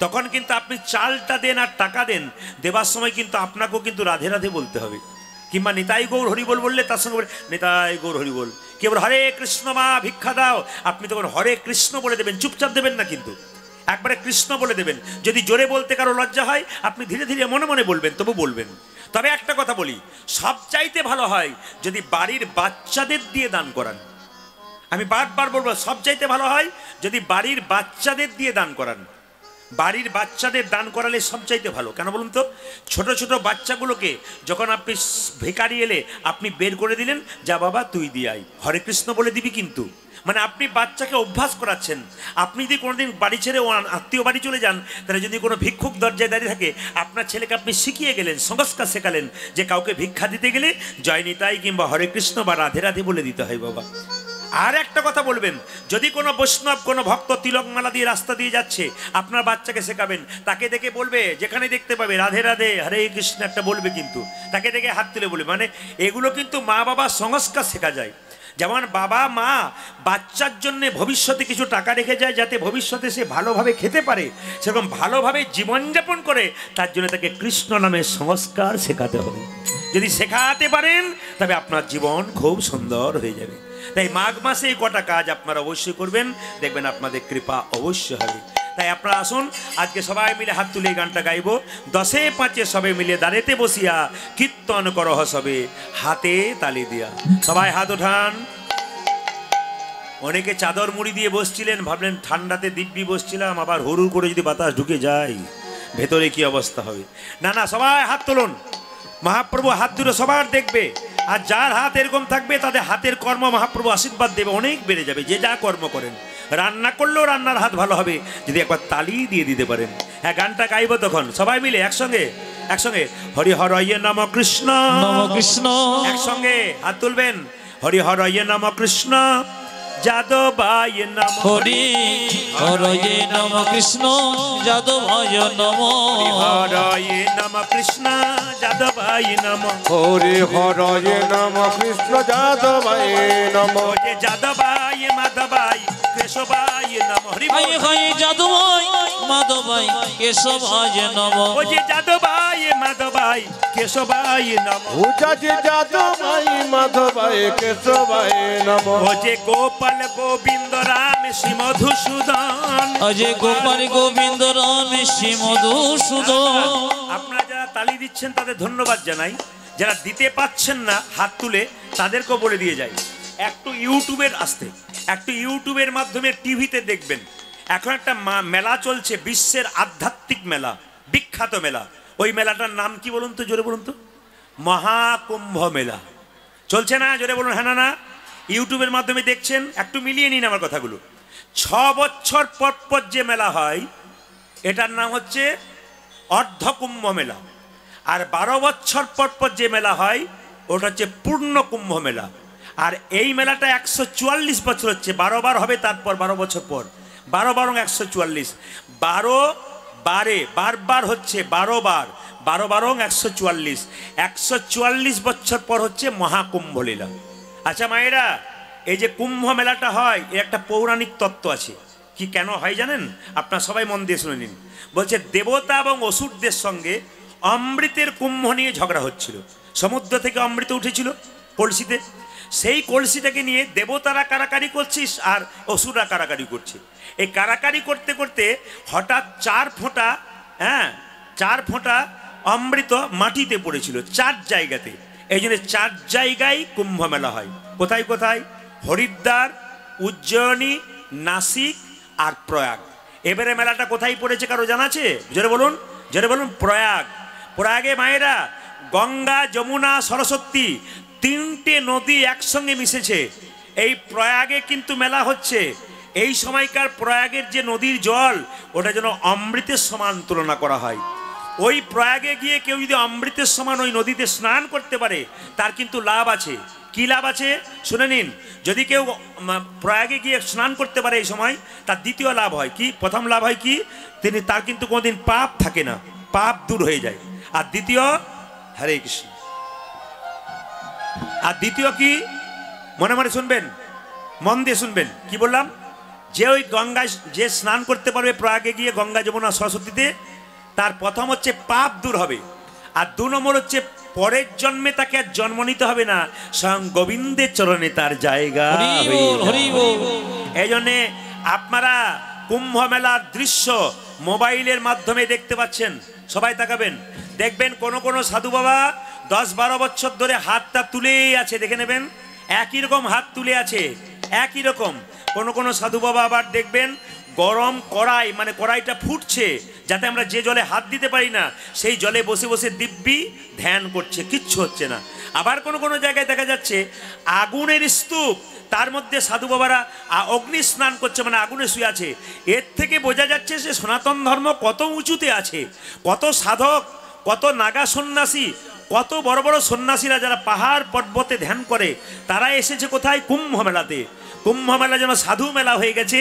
তখন কিন্তু আপনি চালটা দেন আর টাকা দেন, দেবার সময় কিন্তু আপনাকেও কিন্তু রাধে রাধে বলতে হবে। কিংবা নিতাই গৌর হরি বল বললে তার সঙ্গে বলে নিতাই গৌর হরি বল। কেবল হরে কৃষ্ণ মা ভিক্ষা দাও, আপনি তখন হরে কৃষ্ণ বলে দেবেন, চুপচাপ দেবেন না, কিন্তু একবারে কৃষ্ণ বলে দেবেন। যদি জোরে বলতে কারো লজ্জা হয় আপনি ধীরে ধীরে মনে মনে বলবেন, তবু বলবেন। তবে একটা কথা বলি, সবচাইতে ভালো হয় যদি বাড়ির বাচ্চাদের দিয়ে দান করান। আমি বারবার বলবো, সবচাইতে ভালো হয় যদি বাড়ির বাচ্চাদের দিয়ে দান করান। বাড়ির বাচ্চাদের দান করালে সবচাইতে ভালো। কেন বলুন তো, ছোট ছোট বাচ্চাগুলোকে যখন আপনি ভিখারি এলে আপনি বের করে দিলেন, যা বাবা তুই দিয়ে আয়, হরে কৃষ্ণ বলে দিবি, কিন্তু মানে আপনি বাচ্চাকে অভ্যাস করাচ্ছেন। আপনি যদি কোনোদিন বাড়ি ছেড়ে আত্মীয় বাড়ি চলে যান, তাহলে যদি কোনো ভিক্ষুক দরজায় দাঁড়িয়ে থাকে, আপনার ছেলেকে আপনি শিখিয়ে গেলেন, সংস্কার শেখালেন যে কাউকে ভিক্ষা দিতে গেলে জয় নিতাই কিংবা হরে কৃষ্ণ বা রাধে রাধে বলে দিতে হয় বাবা। আর একটা কথা বলবেন, যদি কোনো বৈষ্ণব কোনো ভক্ত তিলকমালা দিয়ে রাস্তা দিয়ে যাচ্ছে, আপনার বাচ্চাকে শেখাবেন, তাকে দেখে বলবে, যেখানে দেখতে পাবে রাধে রাধে হরে কৃষ্ণ একটা বলবে, কিন্তু তাকে দেখে হাত তুলে বলবে। মানে এগুলো কিন্তু মা বাবার সংস্কার শেখা যায়। যেমন বাবা মা বাচ্চার জন্য ভবিষ্যতে কিছু টাকা রেখে যায় যাতে ভবিষ্যতে সে ভালোভাবে খেতে পারে, সেরকম ভালোভাবে জীবনযাপন করে, তার জন্য তাকে কৃষ্ণ নামের সংস্কার শেখাতে হবে। যদি শেখাতে পারেন তবে আপনার জীবন খুব সুন্দর হয়ে যাবে। তাই মাঘ মাসে এই কটা কাজ আপনারা অবশ্যই করবেন, দেখবেন আপনাদের কৃপা অবশ্যই হবে। তাই আপনারা আসুন, আজকে সবাই মিলে হাত তুলে গানটা গাইব। 10এ 5 সবাই মিলে দাঁড়েতে বসিয়া কীর্তন করহ সবে হাতে তালি দিয়া। সবাই হাত ওঠান। অনেকে চাদর মুড়ি দিয়ে বসছিলেন, ভাবলেন ঠান্ডাতে দিব্যি বসছিলাম, আবার হুড়ুর করে যদি বাতাস ঢুকে যায় ভেতরে কি অবস্থা হবে। না না, সবাই হাত তুলুন। মহাপ্রভু হাত দুটো সবার দেখবে, আর যার হাত এরকম থাকবে তাদের হাতের কর্ম মহাপ্রভু আশীর্বাদ দেবে, অনেক বেড়ে যাবে। যে যা কর্ম করেন, রান্না করলেও রান্নার হাত ভালো হবে যদি একবার তালি দিয়ে দিতে পারেন। হ্যাঁ, গানটা গাইব তখন সবাই মিলে একসঙ্গে একসঙ্গে হরি হরয়ে নম কৃষ্ণ নম কৃষ্ণ, একসঙ্গে হাত তুলবেন। হরি হরয়ে নম কৃষ্ণ যাদবায় নম, হরি হরয়ে নম কৃষ্ণ যাদবায় নম, হরয়ে নম কৃষ্ণ যাদবায় নম, হরি হরয়ে নম কৃষ্ণ যাদবায় নম, যে যাদবায় মাধবায় কেশবায় নম। হরি হাই হাই যাদবায় মাধবায় কেশবায় নম, ও যে যাদবায় মাধবায় কেশবায় নম, ও যে যাদবায় মাধবায় কেশবায় নম, ও যে গোপাল গোবিন্দ রাম শ্রী মধুসূদন, অজয় গোপাল গোবিন্দ রাম শ্রী মধুসূদন। আপনারা যারা তালি দিচ্ছেন তাদের ধন্যবাদ জানাই, যারা দিতে পাচ্ছেন না হাত তুলে তাদেরকেও বলে দিয়ে যাই, একটু ইউটিউবের আসতে, একটু ইউটিউবের মাধ্যমে টিভিতে দেখবেন। এখন একটা মেলা চলছে, বিশ্বের আধ্যাত্মিক মেলা, বিখ্যাত মেলা। ওই মেলাটার নাম কি বলুন তো, জোরে বলুন তো। মহাকুম্ভ মেলা চলছে না? জোরে বলুন হ্যাঁ না না। ইউটিউবের মাধ্যমে দেখছেন, একটু মিলিয়ে নিন আমার কথাগুলো। 6 বছর পর পর যে মেলা হয় এটার নাম হচ্ছে অর্ধকুম্ভ মেলা, আর 12 বছর পর পর যে মেলা হয় ওটা হচ্ছে পূর্ণ কুম্ভ মেলা। আর এই মেলাটা 144 বছর হচ্ছে, 12 বার হবে, তারপর 12 বছর পর 12 বারং 144, 12 বারে বারবার হচ্ছে 12 বার, 12 বারং 144, 144 বছর পর হচ্ছে মহাকুম্ভ লীলা। আচ্ছা মায়েরা, এই যে কুম্ভ মেলাটা হয় এর একটা পৌরাণিক তত্ত্ব আছে। কি কেন হয় জানেন? আপনারা সবাই মন দিয়ে শুনে নিন। বলছে দেবতা এবং অসুরদের সঙ্গে অমৃতের কুম্ভ নিয়ে ঝগড়া হচ্ছিল। সমুদ্র থেকে অমৃত উঠেছিল কলসিতে, সেই কলসিটাকে নিয়ে দেবতারা কারাকারি করছিস আর অসুররা কারাকারি করছে। এই কারাকারি করতে করতে হঠাৎ 4 ফোঁটা 4 ফোঁটা অমৃত মাটিতে পড়েছিল 4 জায়গাতে। এই জন্য 4 জায়গায় কুম্ভ মেলা হয়। কোথায় কোথায়? হরিদ্বার, উজ্জয়িনী, নাসিক আর প্রয়াগ। এবারে মেলাটা কোথায় পড়েছে কারো জানা আছে? জোরে বলুন, জোরে বলুন। প্রয়াগ। প্রয়াগে মায়েরা গঙ্গা, যমুনা, সরস্বতী 3টে নদী একসঙ্গে মিশেছে। এই প্রয়াগে কিন্তু মেলা হচ্ছে। এই সময়কার প্রয়াগের যে নদীর জল ওটা যেন অমৃতের সমান তুলনা করা হয়। ওই প্রয়াগে গিয়ে কেউ যদি অমৃতের সমান ওই নদীতে স্নান করতে পারে তার কিন্তু লাভ আছে। কি লাভ আছে শুনে নিন। যদি কেউ প্রয়াগে গিয়ে স্নান করতে পারে এই সময়, তার দ্বিতীয় লাভ হয় কি? প্রথম লাভ হয় কি? তার কিন্তু কোনোদিন পাপ থাকে না, পাপ দূর হয়ে যায়। আর দ্বিতীয়, হরে কৃষ্ণ, আর দ্বিতীয় কি? মনে মনে শুনবেন, মন দিয়ে শুনবেন কি বললাম। যে ওই গঙ্গায় যে স্নান করতে পারবে প্রয়াগে গিয়ে, গঙ্গা, যমুনা, সরস্বতীতে, তার প্রথম হচ্ছে পাপ দূর হবে। আর 2 নম্বর হচ্ছে পরের জন্মে তাকে আর জন্ম নিতে হবে না, স্বয়ং গোবিন্দের চরণে তার জায়গা। এই জন্যে আপনারা কুম্ভ মেলার দৃশ্য মোবাইলের মাধ্যমে দেখতে পাচ্ছেন। সবাই তাকাবেন, দেখবেন কোন কোন সাধু বাবা 10-12 বছর ধরে হাতটা তুলেই আছে, দেখে নেবেন একই রকম হাত তুলে আছে, একই রকম। কোন কোন সাধু বাবা আবার দেখবেন গরম কড়াই, মানে কড়াইটা ফুটছে, যাতে আমরা যে জলে হাত দিতে পারি না সেই জলে বসে বসে দিব্যি ধ্যান করছে, কিচ্ছু হচ্ছে না। আবার কোন কোন জায়গায় দেখা যাচ্ছে আগুনের স্তূপ, তার মধ্যে সাধু বাবারা অগ্নি স্নান করছে, মানে আগুনে শুয়ে আছে। এর থেকে বোঝা যাচ্ছে যে সনাতন ধর্ম কত উঁচুতে আছে, কত সাধক, কত নাগা সন্ন্যাসী, কত বড় বড় সন্ন্যাসীরা যারা পাহাড় পর্বতে ধ্যান করে, তারা এসেছে কোথায়? কুম্ভ মেলাতে। কুম্ভ মেলা যেন সাধু মেলা হয়ে গেছে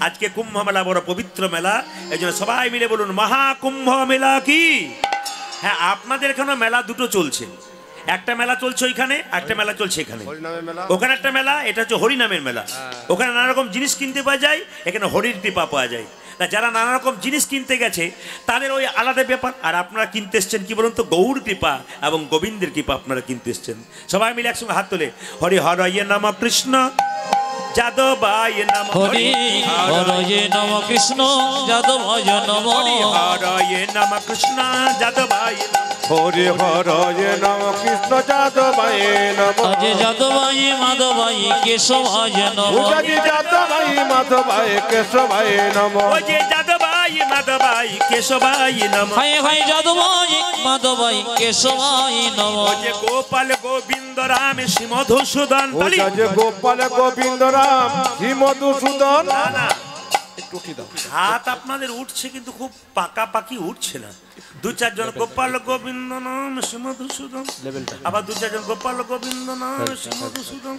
আজকে। কুম্ভ মেলা বড় পবিত্র মেলা, এই জন্য সবাই মিলে বলুন মহাকুম্ভ মেলা কি। হ্যাঁ, আপনাদের এখানে মেলা দুটো চলছে, একটা মেলা চলছে ওইখানে, একটা মেলা চলছে এখানে। ওখানে একটা মেলা, এটা হচ্ছে হরিনামের মেলা। ওখানে নানা রকম জিনিস কিনতে পাওয়া যায়, এখানে হরির কৃপা পাওয়া যায়। তা যারা নানা রকম জিনিস কিনতে গেছে তাদের ওই আলাদা ব্যাপার। আর আপনারা কিনতে এসছেন কি বলুন তো? গৌর কৃপা এবং গোবিন্দের কৃপা আপনারা কিনতে এসছেন। সবাই মিলে একসঙ্গে হাত তোলে, হরি হরয়ে নম কৃষ্ণ যাদবায় নম, হরি হরয়ে নম কৃষ্ণ যাদবায় নম, হরি হরয়ে নম কৃষ্ণ যাদবায় নম, হরি হরয়ে নম কৃষ্ণ যাদবায় নম, অজয় যাদবায় মাধবায় কেশবায় নম, যাদবায় মাধবায় কেশবায় নম, অজয় যাদবায় মাধবায় কেশবায় নম, হায় হায় যাদবায় মাধবায় কেশবায় নম, অজয় গোপাল গোবিন্দ রাম শ্রী মধুসূদন। গোপাল গোবিন্দ রাম শ্রী মধুসূদন। না না, একটু উঠিয়ে দাও। হাত আপনাদের উঠছে কিন্তু খুব পাকাপাকি উঠছে না। 2-4 জন গোপাল গোবিন্দ নাম শ্রী মধুসূদন, আবার 2-4 জন গোপাল গোবিন্দ নাম শ্রী মধুসূদন।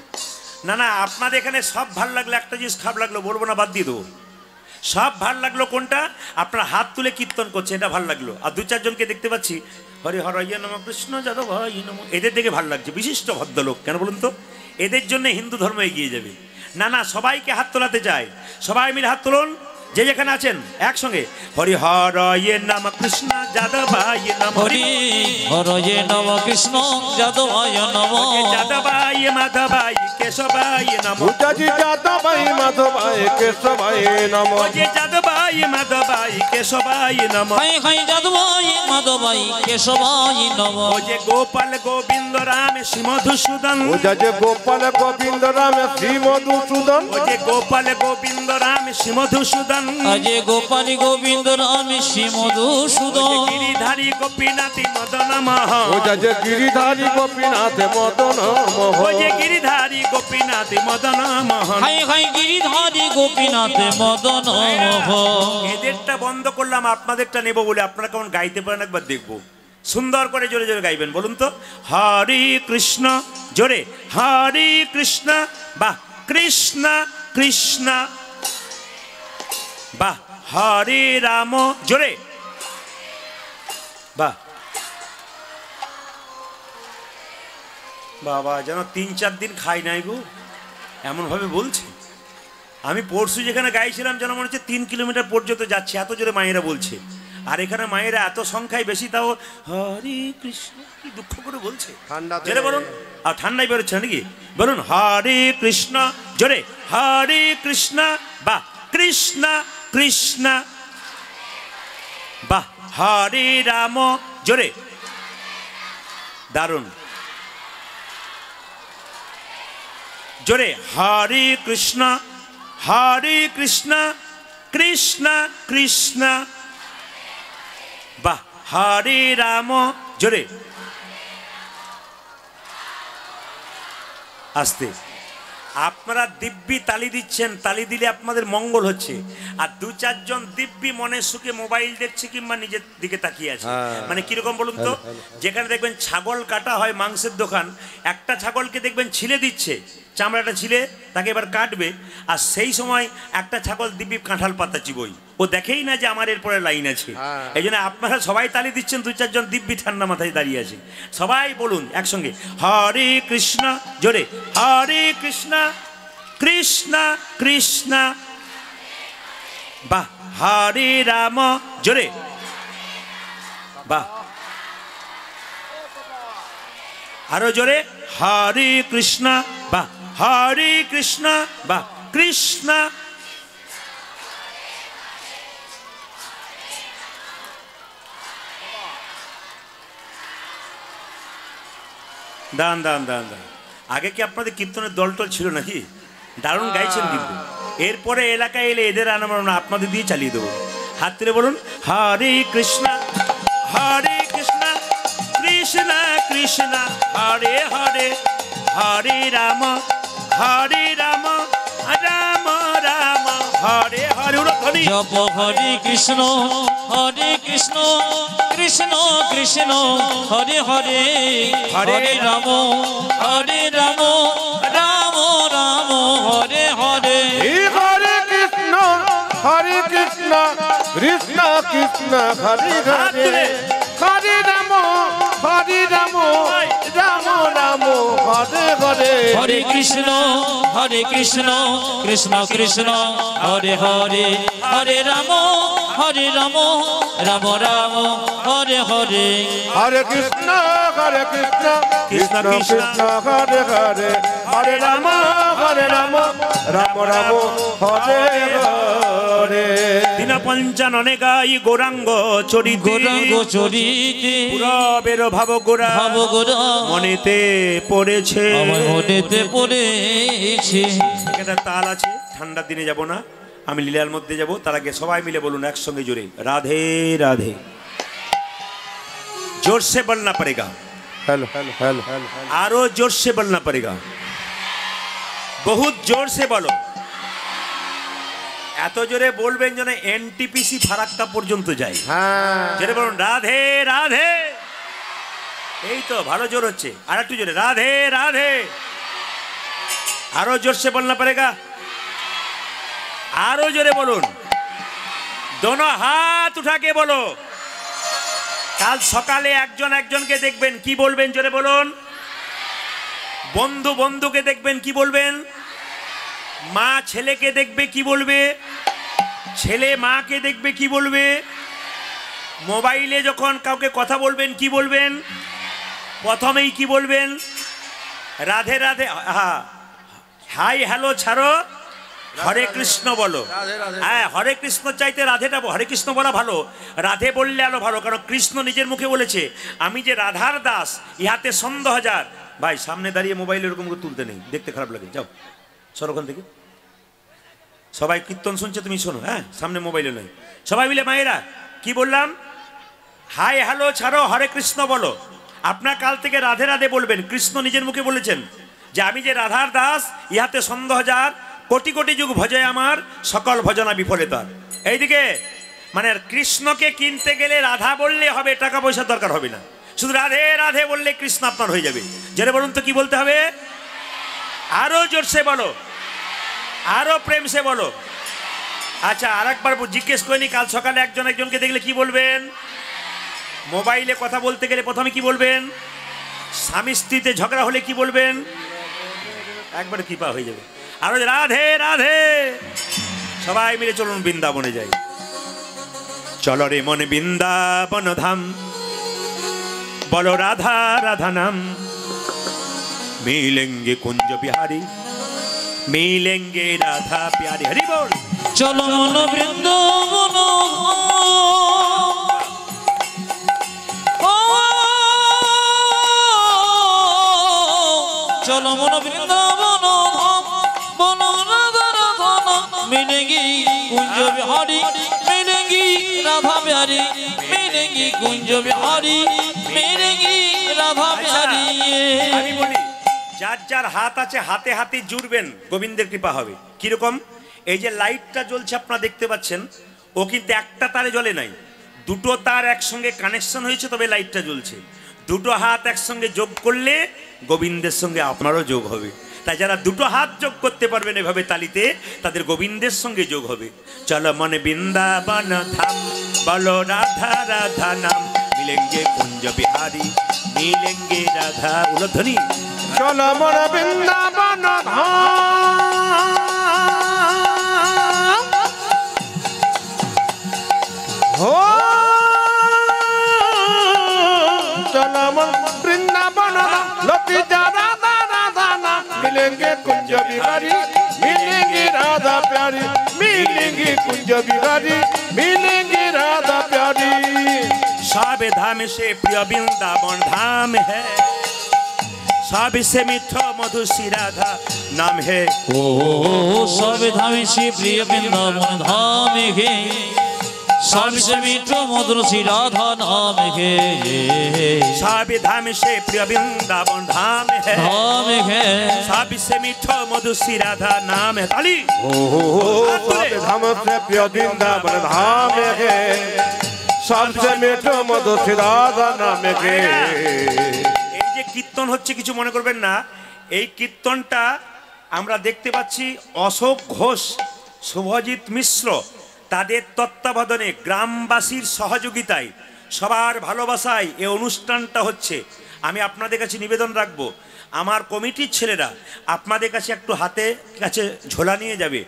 না না, আপনাদের এখানে সব ভাল লাগলো, একটা জিনিস খারাপ লাগলো বলবো না, বাদ দিয়ে দেবো। সব ভাল লাগলো কোনটা? আপনার হাত তুলে কীর্তন করছে, এটা ভাল লাগলো। আর 2-4 জনকে দেখতে পাচ্ছি হরি হরয়ে নম কৃষ্ণ যাদবায় নম, এদের দেখে ভাল লাগছে, বিশিষ্ট ভদ্রলোক। কেন বলুন তো? এদের জন্য হিন্দু ধর্ম এগিয়ে যাবে। না না, সবাইকে হাত তোলাতে চায়। সবাই মিলে হাত তুলুন, যে যেখানে আছেন একসঙ্গে। হরি হরয়ে নম কৃষ্ণ যাদবায় নম, হরি হরয়ে নম কৃষ্ণ যাদবায় নম, যাদবায় মাধবায় কেশবায় নমঃ পূজাজি যাদবাই মাধবাই কেশবাই নম ও যে যাদবায় মাধবায় কেশবায় নমঃ হাই হাই যাদবাই মাধবাই কেশবাই নম ও যে গোপাল গোবিন্দ রাম শ্রী মধুসূদন পূজাজি গোপাল গোবিন্দ রাম শ্রী মধুসূদন ও যে গোপাল গোবিন্দ রাম শ্রী মধুসূদন আজে গোপাল গোবিন্দ রাম শ্রী মধুসূদন গিরিধারী গোপীনাথী মদন মোহ পূজাজি গিরিধারী গোপীনাথ মদন মোহ ও যে গিরিধারী গোপীনাথী মদন মোহন হাই হাই গিরিধারী গোপীনাথ মদন মোহ এদেরটা বন্ধ করলাম আপনাদেরটা নেব বলে আপনারা কেমন গাইতে পারেন একবার দেখবো সুন্দর করে জোরে জোরে গাইবেন বলুন তো হরে কৃষ্ণ জোরে হরে কৃষ্ণ বাহ কৃষ্ণ কৃষ্ণ বাহ হরে রাম জোরে বাহ বাবা যেন 3-4 দিন খাই নাই গো এমনভাবে বলছে আমি পরশু যেখানে গাইছিলাম যেন মনে হচ্ছে 3 কিলোমিটার পর্যন্ত যাচ্ছে এত জোরে মায়েরা বলছে আর এখানে মায়েরা এত সংখ্যায় বেশি তাও হরে কৃষ্ণ কি দুঃখ করে বলছে জোরে বলুন আর ঠান্ডায় বেরোচ্ছে নাকি বলুন হরে কৃষ্ণ জোরে হরে কৃষ্ণ বাহ কৃষ্ণ কৃষ্ণ বাহ হরে রাম জোরে দারুণ জোরে হরে কৃষ্ণ কৃষ্ণ কৃষ্ণ বাহ হরে রাম জোরে আস্তে আপনারা দিব্যি তালি দিচ্ছেন তালি দিলে আপনাদের মঙ্গল হচ্ছে আর 2-4 জন দিব্যি মনের সুখে মোবাইল দেখছে কিংবা নিজের দিকে তাকিয়ে আছে মানে কিরকম বলুন তো যেখানে দেখবেন ছাগল কাটা হয় মাংসের দোকান একটা ছাগলকে দেখবেন ছিলে দিচ্ছে চামড়াটা ছিলে তাকে এবার কাটবে আর সেই সময় একটা ছাগল দিব্যি কাঁঠাল পাতা চিবই ও দেখেই না যে আমার এরপরে লাইন আছে এই জন্য আপনারা সবাই তালি দিচ্ছেন 2-4 জন দিব্যি ঠান্ডা মাথায় দাঁড়িয়ে আছে সবাই বলুন একসঙ্গে হরে কৃষ্ণ জোরে হরে কৃষ্ণ কৃষ্ণ কৃষ্ণ বাহ হরে রাম জোরে বাহ আরো জোরে হরে কৃষ্ণ বাহ হরে কৃষ্ণ বাহ কৃষ্ণ দান দান দান দান আগে কি আপনাদের কীর্তনের দলটল ছিল নাকি দারুণ গাইছেন কিন্তু এরপরে এলাকায় এলে এদের আনামানা আপনাদের দিয়ে চালিয়ে দেবো হাত তুলে বলুন হরে কৃষ্ণ কৃষ্ণ কৃষ্ণ হরে হরে হরে রাম রাম রাম হরে হরে জপ হরে কৃষ্ণ কৃষ্ণ কৃষ্ণ হরে হরে হরে রাম রাম রাম হরে হরে হরে কৃষ্ণ কৃষ্ণ কৃষ্ণ হরে হরে হরে রাম রাম রাম হরে হরে হরে কৃষ্ণ কৃষ্ণ কৃষ্ণ হরে হরে হরে রাম রাম রাম হরে হরে হরে কৃষ্ণ কৃষ্ণ কৃষ্ণ হরে হরে হরে রাম রাম রাম হরে হরে দিন পঞ্চাননে গাই গৌরাঙ্গ চরিতে পুরবের ভাব গোরা মনেতে পড়েছে এখানে তাল আছে ঠান্ডার দিনে যাব না আমি লীলার মধ্যে যাব তার আগে সবাই মিলে বলুন একসঙ্গে জোরে রাধে রাধে जोर से बोलना पड़ेगा हेलो हेलो हेलो आरो जोर से बोलना पड़ेगा बहुत जोर से बोलो এত জোরে বলবেন যেন এনটিপিসি ফারাক্কা পর্যন্ত যায় হ্যাঁ জোরে বলুন রাধে রাধে এই তো ভালো জোর হচ্ছে আর একটু জোরে রাধে রাধে আরো जोर से बोलना पड़ेगा आरो जोरे बोलून दोनों हाथ उठा के बोलो কাল সকালে একজন একজনকে দেখবেন কি বলবেন জোরে বলুন বন্ধু বন্ধুকে দেখবেন কি বলবেন মা ছেলেকে দেখবে কি বলবে ছেলে মাকে দেখবে কি বলবে মোবাইলে যখন কাউকে কথা বলবেন কি বলবেন প্রথমেই কি বলবেন রাধে রাধে হাই হ্যালো ছাড়ো, হরে কৃষ্ণ বলো। হ্যাঁ, হরে কৃষ্ণ চাইতে রাধেটা, হরে কৃষ্ণ বলা ভালো, রাধে বললে আরো ভালো, কারণ কৃষ্ণ নিজের মুখে বলেছে আমি যে রাধার দাস, ইহাতে সন্দেহ হাজার। ভাই সামনে দাঁড়িয়ে মোবাইল এরকম করে তুলতে নেই, দেখতে খারাপ লাগে, যাও সর ওখান থেকে। সবাই কীর্তন শুনছে, তুমি শোনো। হ্যাঁ, সামনে মোবাইলে নয়। সবাই মিলে মায়েরা কি বললাম, হাই হ্যালো ছাড়ো, হরে কৃষ্ণ বলো। আপনার কাল থেকে রাধে রাধে বলবেন। কৃষ্ণ নিজের মুখে বলেছেন যে আমি যে রাধার দাস, ইহাতে সন্দেহ হাজার, কোটি কোটি যুগ ভজে আমার, সকল ভজনা বিফলে তার। এইদিকে মানে কৃষ্ণকে কিনতে গেলে রাধা বললে হবে, টাকা পয়সার দরকার হবে না, শুধু রাধে রাধে বললে কৃষ্ণ আপনার হয়ে যাবে। জেনে বলুন তো কি বলতে হবে, আরো জোরসে বলো, আরো প্রেম সে বলো। আচ্ছা, আর একবার জিজ্ঞেস করিনি, কাল সকালে একজন একজনকে দেখলে কি বলবেন? মোবাইলে কথা বলতে গেলে প্রথমে কি বলবেন? স্বামী স্ত্রীতে ঝগড়া হলে কি বলবেন? একবার কৃপা হয়ে যাবে। আরো রাধে রাধে। সবাই মিলে চলুন বৃন্দাবনে যাই। চলো রে মন বৃন্দাবন ধাম, বলো রাধা রাধা নাম, মিলেঙ্গে কুঞ্জ বিহারি, মিলেঙ্গে রাধা প্যারি। হরি বল। চলো মন বৃন্দাবন, চলো মন বৃন্দাবন, বলো রাধা রাধা নাম, মিলেঙ্গে কুঞ্জ বিহারি, মিলেঙ্গে রাধা প্যারি, মিলেঙ্গে কুঞ্জ বিহারি, মিলেঙ্গে রাধা প্যারি। আমি বলি, যার যার হাত আছে হাতে হাতে জুড়বেন, গোবিন্দের কৃপা হবে। কিরকম? এই যে লাইটটা জ্বলছে আপনারা দেখতে পাচ্ছেন, ও কিন্তু একটা তারে জ্বলে নাই, দুটো তার একসঙ্গে কানেকশন হয়েছে, তবে লাইটটা জ্বলছে। দুটো হাত একসঙ্গে যোগ করলে গোবিন্দের সঙ্গে আপনারও যোগ হবে। তাই যারা দুটো হাত যোগ করতে পারবেন এভাবে তালিতে, তাদের গোবিন্দের সঙ্গে যোগ হবে। চলো মনে বৃন্দাবন ধাম, বলো রাধা রাধা নাম, মিলেঙ্গে কুঞ্জ বিহারি, মিলেঙ্গে রাধা। উলধ্বনি। চলো মন বৃন্দাবন ধাম, হো চলো মন বৃন্দাবন ধাম, লতি যা রাধা রাধা নাম, মিলেঙ্গে কুঞ্জ বিহারি, মিলেঙ্গে রাধা प्यारी, मिलेंगे कुंज बिहारी, मिलेंगे राधा प्यारी। सब धाम से प्रिय वृंदावन धाम है, सबसे मीठो मधु श्री राधा नाम है। ओ सब धाम से प्रिय वृंदावन धाम है, सबसे मीठो मधुर श्री राधा नाम है। सब धाम से प्रिय वृंदावन धाम है, सबसे मीठो मधु श्री राधा नाम है। ताली। सब धाम से प्रिय वृंदावन धाम है, सबसे मीठो मधु श्री राधा नाम है। এই যে কীর্তন হচ্ছে কিছু মনে করবেন না, এই কীর্তনটা আমরা দেখতে পাচ্ছি অশোক ঘোষ, শুভজিৎ মিশ্র তাদের তত্ত্বাবধানে গ্রামবাসীর সহযোগিতায় সবার ভালোবাসায় এই অনুষ্ঠানটা হচ্ছে। আমি আপনাদের কাছে নিবেদন রাখবো, আমার কমিটির ছেলেরা আপনাদের কাছে একটু হাতে কাছে ঝোলা নিয়ে যাবে।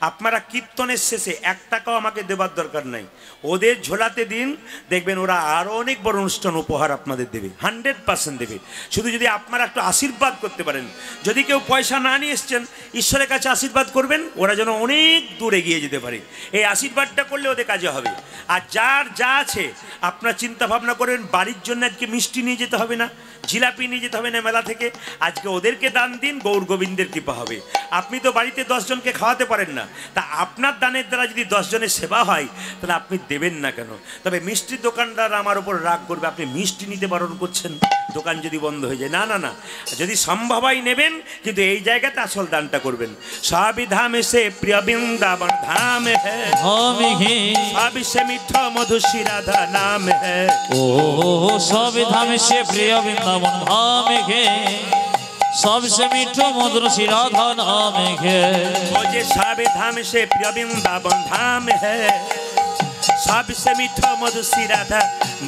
আপনারা কীর্তনের শেষে 1 টাকাও আমাকে দেবার দরকার নাই, ওদের ঝোলাতে দিন, দেখবেন ওরা আরও অনেক বড় অনুষ্ঠান উপহার আপনাদের দেবে, 100% দেবে। শুধু যদি আপনারা একটু আশীর্বাদ করতে পারেন, যদি কেউ পয়সা না নিয়ে এসছেন ঈশ্বরের কাছে আশীর্বাদ করবেন, ওরা যেন অনেক দূর এগিয়ে যেতে পারে। এই আশীর্বাদটা করলে ওদের কাজে হবে। আর যার যা আছে আপনারা চিন্তা ভাবনা করবেন, বাড়ির জন্য আজকে মিষ্টি নিয়ে যেতে হবে না, জিলাপি নিয়ে যেতে হবে না মেলা থেকে, আজকে ওদেরকে দান দিন, গৌর গোবিন্দের কৃপা হবে। আপনি তো বাড়িতে 10 জনকে খাওয়াতে পারেন না, তা আপনার দানের দ্বারা যদি 10 জনের সেবা হয় তাহলে আপনি দেবেন না কেন? তবে মিষ্টির দোকানদার আমার উপর রাগ করবে, আপনি মিষ্টি নিতে বারণ করছেন, দোকান যদি বন্ধ হয়ে যায়। না না না, যদি সম্ভব হয় নেবেন, কিন্তু এই জায়গাতে আসল দানটা করবেন। সবই ধাম এসে প্রিয় বৃন্দাবন ধাম হ্যাঁ, সবসে মিঠো মধু শ্রী রাধা নাম হ্যাঁ। ও সব ধাম সে প্রিয় বৃন্দাবন धाम है, सबसे मीठो मधुर श्री राधा नाम है। मुझे सब धाम से प्रिय वृंदावन धाम है, सबसे मीठो मधु श्री राधा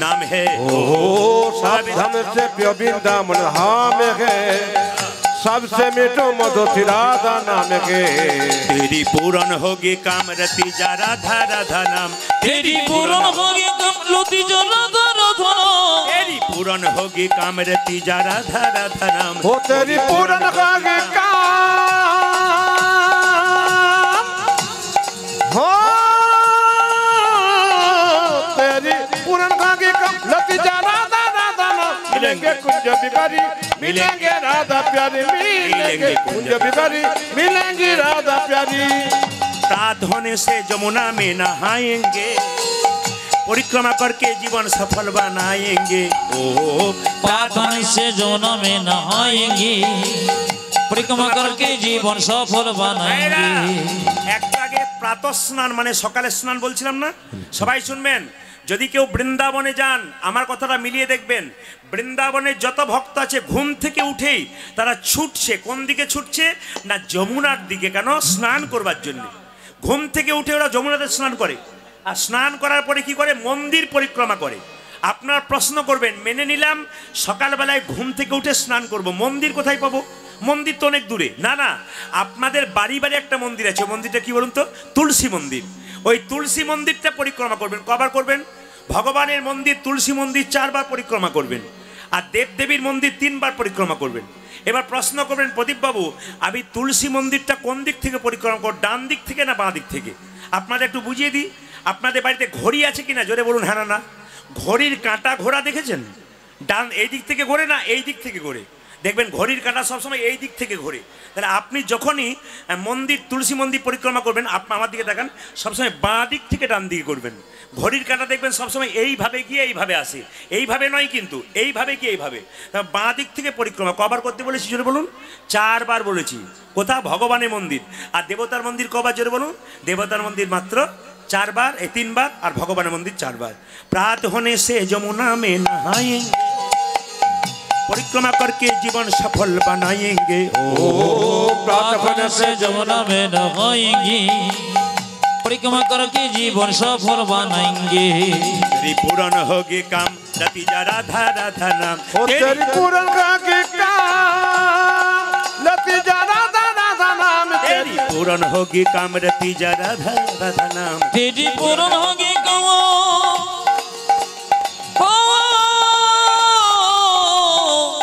नाम है। ओ सब धाम से प्रिय वृंदावन धाम है, सबसे मीठो मधु श्री राधा नाम है। तेरी पूर्ण होगी कामरती जा राधा राधा नाम, तेरी पूर्ण होगी कामरती जा राधा राधा नाम, तेरी पूर्ण होगी कामरती जा राधा राधा नाम। हो तेरी पूर्ण होगी मिलेंगे कुंज बिहारी मिलेंगे राधा प्यारी मिलेंगे कुंज बिहारी मिलेंगी राधा प्यारी प्रात होने से जमुना में नहाएंगे परिक्रमा करके जीवन सफल बनाएंगे ओ प्रार्थना से जमुना में नहाएंगे परिक्रमा करके जीवन सफल बनाएंगे একটু আগে প্রাতঃ স্নান মানে সকালে স্নান বলছিলাম না সবাই শুনবেন যদি কেউ বৃন্দাবনে যান আমার কথাটা মিলিয়ে দেখবেন বৃন্দাবনে যত ভক্ত আছে ঘুম থেকে উঠেই তারা ছুটছে কোন দিকে ছুটছে না যমুনার দিকে কেন স্নান করবার জন্য ঘুম থেকে উঠে ওরা যমুনাতে স্নান করে আর স্নান করার পরে কি করে মন্দির পরিক্রমা করে আপনার প্রশ্ন করবেন মেনে নিলাম সকালবেলায় ঘুম থেকে উঠে স্নান করব মন্দির কোথায় পাবো মন্দির তো অনেক দূরে না না আপনাদের বাড়ি বাড়ি একটা মন্দির আছে মন্দিরটা কি বলুন তো তুলসী মন্দির ওই তুলসী মন্দিরটা পরিক্রমা করবেন কবার করবেন ভগবানের মন্দির তুলসী মন্দির 4 বার পরিক্রমা করবেন আর দেবদেবীর মন্দির 3 বার পরিক্রমা করবেন এবার প্রশ্ন করবেন প্রদীপ বাবু আমি তুলসী মন্দিরটা কোন দিক থেকে পরিক্রমা করব ডান দিক থেকে না বাঁ দিক থেকে আপনাদের একটু বুঝিয়ে দিই আপনাদের বাড়িতে ঘড়ি আছে কিনা জোরে বলুন হ্যাঁ না ঘড়ির কাঁটা ঘোরা দেখেছেন ডান এই দিক থেকে ঘোরে না এই দিক থেকে ঘোরে দেখবেন ঘড়ির কাঁটা সবসময় এই দিক থেকে ঘোরে তাহলে আপনি যখনই মন্দির তুলসী মন্দির পরিক্রমা করবেন আপনি আমার দিকে তাকান সবসময় বাঁ দিক থেকে ডান দিকে করবেন ঘড়ির কাঁটা দেখবেন সবসময় এইভাবে গিয়ে এইভাবে আসে এইভাবে নয় কিন্তু এইভাবে গিয়ে এইভাবে বাঁ দিক থেকে পরিক্রমা কবার করতে বলেছি জোরে বলুন 4 বার বলেছি কোথা ভগবানের মন্দির আর দেবতার মন্দির কবার জোরে বলুন দেবতার মন্দির মাত্র 4 বার এই 3 বার আর ভগবানের মন্দির 4 বার प्रात होने से जमुना में नहाएंगे परिक्रमा करके जीवन सफल बनाएंगे ओ प्रात होने से जमुना में नहाएंगे परिक्रमा करके जीवन सफल बनाएंगे तेरी पूर्ण होगी काम रति जा राधा राधा नाम तेरी पूर्ण होगी काम रति जा राधा राधा नाम तेरी पूर्ण होगी काम रति जा राधा राधा नाम तेरी पूर्ण होगी काम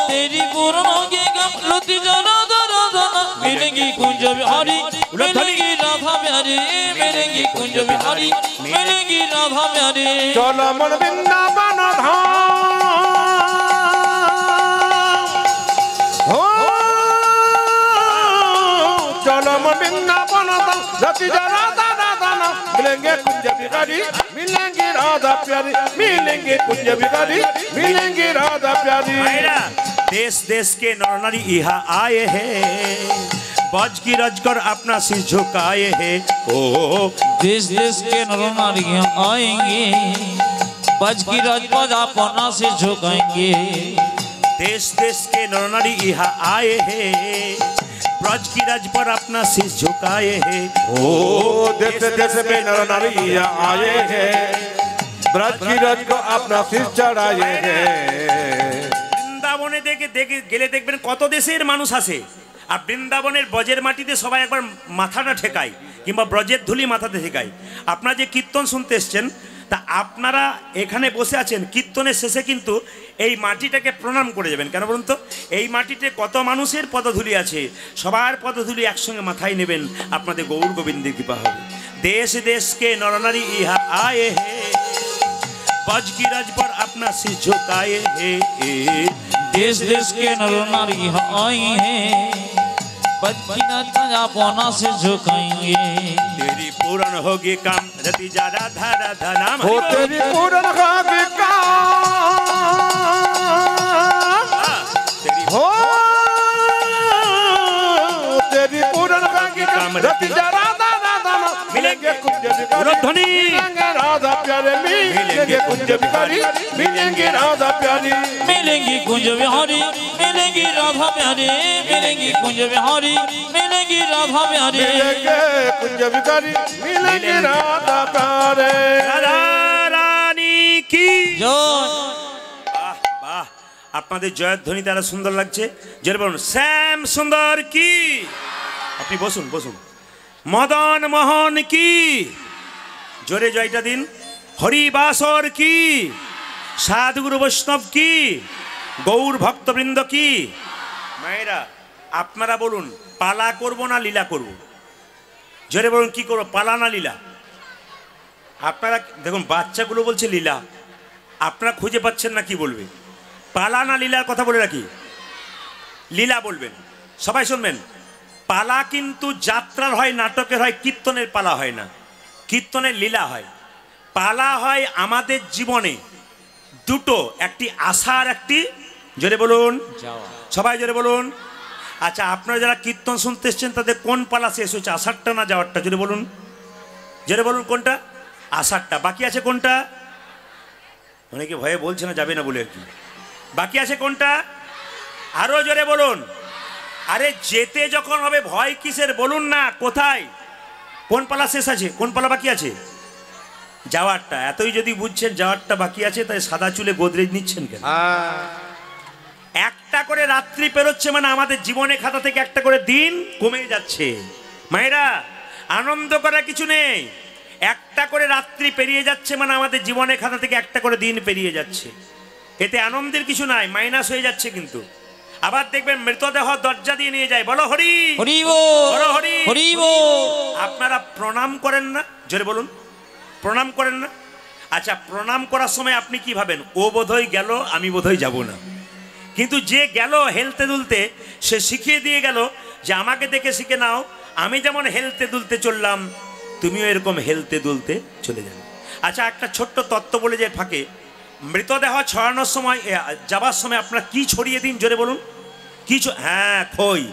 तेरी पूर्ण होगी काम रति जा राधा राधा नाम मिलेंगी कुंज बिहारी मिलेंगी राधा प्यारी मिलेंगी कुंज बिहारी मिलेंगी राधा प्यारी चलो मन वृंदावन धाम हो चलो मन वृंदावन धाम रति जा राधा राधा नाम मिलेंगे कुंज बिहारी मिलेंगी राधा प्यारी मिलेंगे कुंज बिहारी मिलेंगी राधा प्यारी देश देश के नर नारी यहाँ आए हैं बज की रज कर अपना सिर झुकाए हैं ओ देश देश के नर नारियां आएंगे बज की रज पर अपना सिर झुकाएंगे देश देश के नर नारी यहाँ आए हैं ब्रज की रज पर अपना सिर झुकाए हैं ओ देश देश में नर नारी आए हैं ब्रज की रज को अपना सिर चढ़ाए हैं বৃন্দাবনে দেখে গেলে দেখবেন কত দেশের মানুষ আসে আর বৃন্দাবনের ব্রজের মাটিতে সবাই একবার মাথাটা ঠেকায় কিংবা ব্রজের ধুলি মাথাতে ঠেকায় আপনারা যে কীর্তন শুনতে এসছেন তা আপনারা এখানে বসে আছেন কীর্তনের শেষে কিন্তু এই মাটিটাকে প্রণাম করে যাবেন কেন বলুন তো এই মাটিতে কত মানুষের পদধূলি আছে সবার পদধূলি একসঙ্গে মাথায় নেবেন আপনাদের গৌর গোবিন্দের কৃপা হবে দেশ দেশকে নরনারী ইহা আয়ে হে बज की रज पर अपना सिर झुकाए हैं देश देश के नर नारी आए हैं बज की रज पर अपना सिर झुकाएंगे तेरी पूर्ण होगी काम रति जा राधा राधा नाम हो तेरी पूर्ण होगी काम हो तेरी पूर्ण होगी काम रति जा राधा राधा नाम मिलेंगे कुंज बिहारी मिलेंगे राधा प्यारे मिलेंगे कुंज बिहारी मिलेंगे राधा प्यारी मिलेंगी कुंज बिहारी मिलेंगी राधा प्यारी मिलेंगी कुंज बिहारी मिलेंगी राधा प्यारी मिलेंगे कुंज बिहारी मिलेंगे राधा प्यारे राधा रानी की जय বাহ বাহ আপনাদের জয়ধ্বনি দ্বারা সুন্দর লাগছে জোরে বলুন শ্যাম সুন্দর কি আপনি বসুন বসুন মদন মোহন কি জোরে জয়টা দিন হরিবাসর কি সাধুগুরু বৈষ্ণব কি গৌর ভক্তবৃন্দ কি মায়েরা আপনারা বলুন পালা করব না লীলা করব জোরে বলুন কি করব পালা না লীলা আপনারা দেখুন বাচ্চাগুলো বলছে লীলা আপনারা খুঁজে পাচ্ছেন না কি বলবে পালা না লীলার কথা বলে রাখি, লীলা বলবেন, সবাই শুনবেন। পালা কিন্তু যাত্রার হয়, নাটকের হয়, কীর্তনের পালা হয় না, কীর্তনের লীলা হয়। পালা হয় আমাদের জীবনে দুটো, একটি আশা আর একটি, জোরে বলুন, সবাই জোরে বলুন। আচ্ছা, আপনারা যারা কীর্তন শুনতে এসছেন তাদের কোন পালা শেষ হয়েছে, আষাঢ়টা না যাওয়ারটা? জোরে বলুন, জোরে বলুন, কোনটা? আষাঢ়টা। বাকি আছে কোনটা? অনেকে ভয়ে বলছে না, যাবে না বলে আর কি। বাকি আছে কোনটা? আরো জোরে বলুন। আরে যেতে যখন হবে ভয় কিসের, বলুন না কোথায়, কোন পালা শেষ আছে, কোন পালা বাকি আছে? যাওয়ারটা। এতই যদি বুঝছেন যাওয়ারটা বাকি আছে, তাই সাদা চুলে গোদরেজ নিচ্ছেন কেন? একটা করে রাত্রি পেরোচ্ছে মানে আমাদের জীবনে খাতা থেকে একটা করে দিন কমে যাচ্ছে। মায়েরা, আনন্দ করার কিছু নেই, একটা করে রাত্রি পেরিয়ে যাচ্ছে মানে আমাদের জীবনে খাতা থেকে একটা করে দিন পেরিয়ে যাচ্ছে। এতে আনন্দের কিছু নাই, মাইনাস হয়ে যাচ্ছে। কিন্তু আবার দেখবেন মৃতদেহ দরজা দিয়ে নিয়ে যায়, বলো হরি হরি বল, বলো হরি হরি বল। আপনারা প্রণাম করেন না? জোরে বলুন, প্রণাম করেন না? আচ্ছা, প্রণাম করার সময় আপনি কি ভাবেন? ও বোধহয় গেল, আমি বোধহয় যাব না। কিন্তু যে গেল হেলতে দুলতে, সে শিখিয়ে দিয়ে গেল যে আমাকে দেখে শিখে নাও, আমি যেমন হেলতে দুলতে চললাম, তুমিও এরকম হেলতে দুলতে চলে যাবে। আচ্ছা, একটা ছোট্ট তত্ত্ব বলে যে ফাঁকে, মৃতদেহ ছড়ানোর সময়, যাবার সময় আপনারা কি ছড়িয়ে দিন? জোরে বলুন, কি? হ্যাঁ, খই।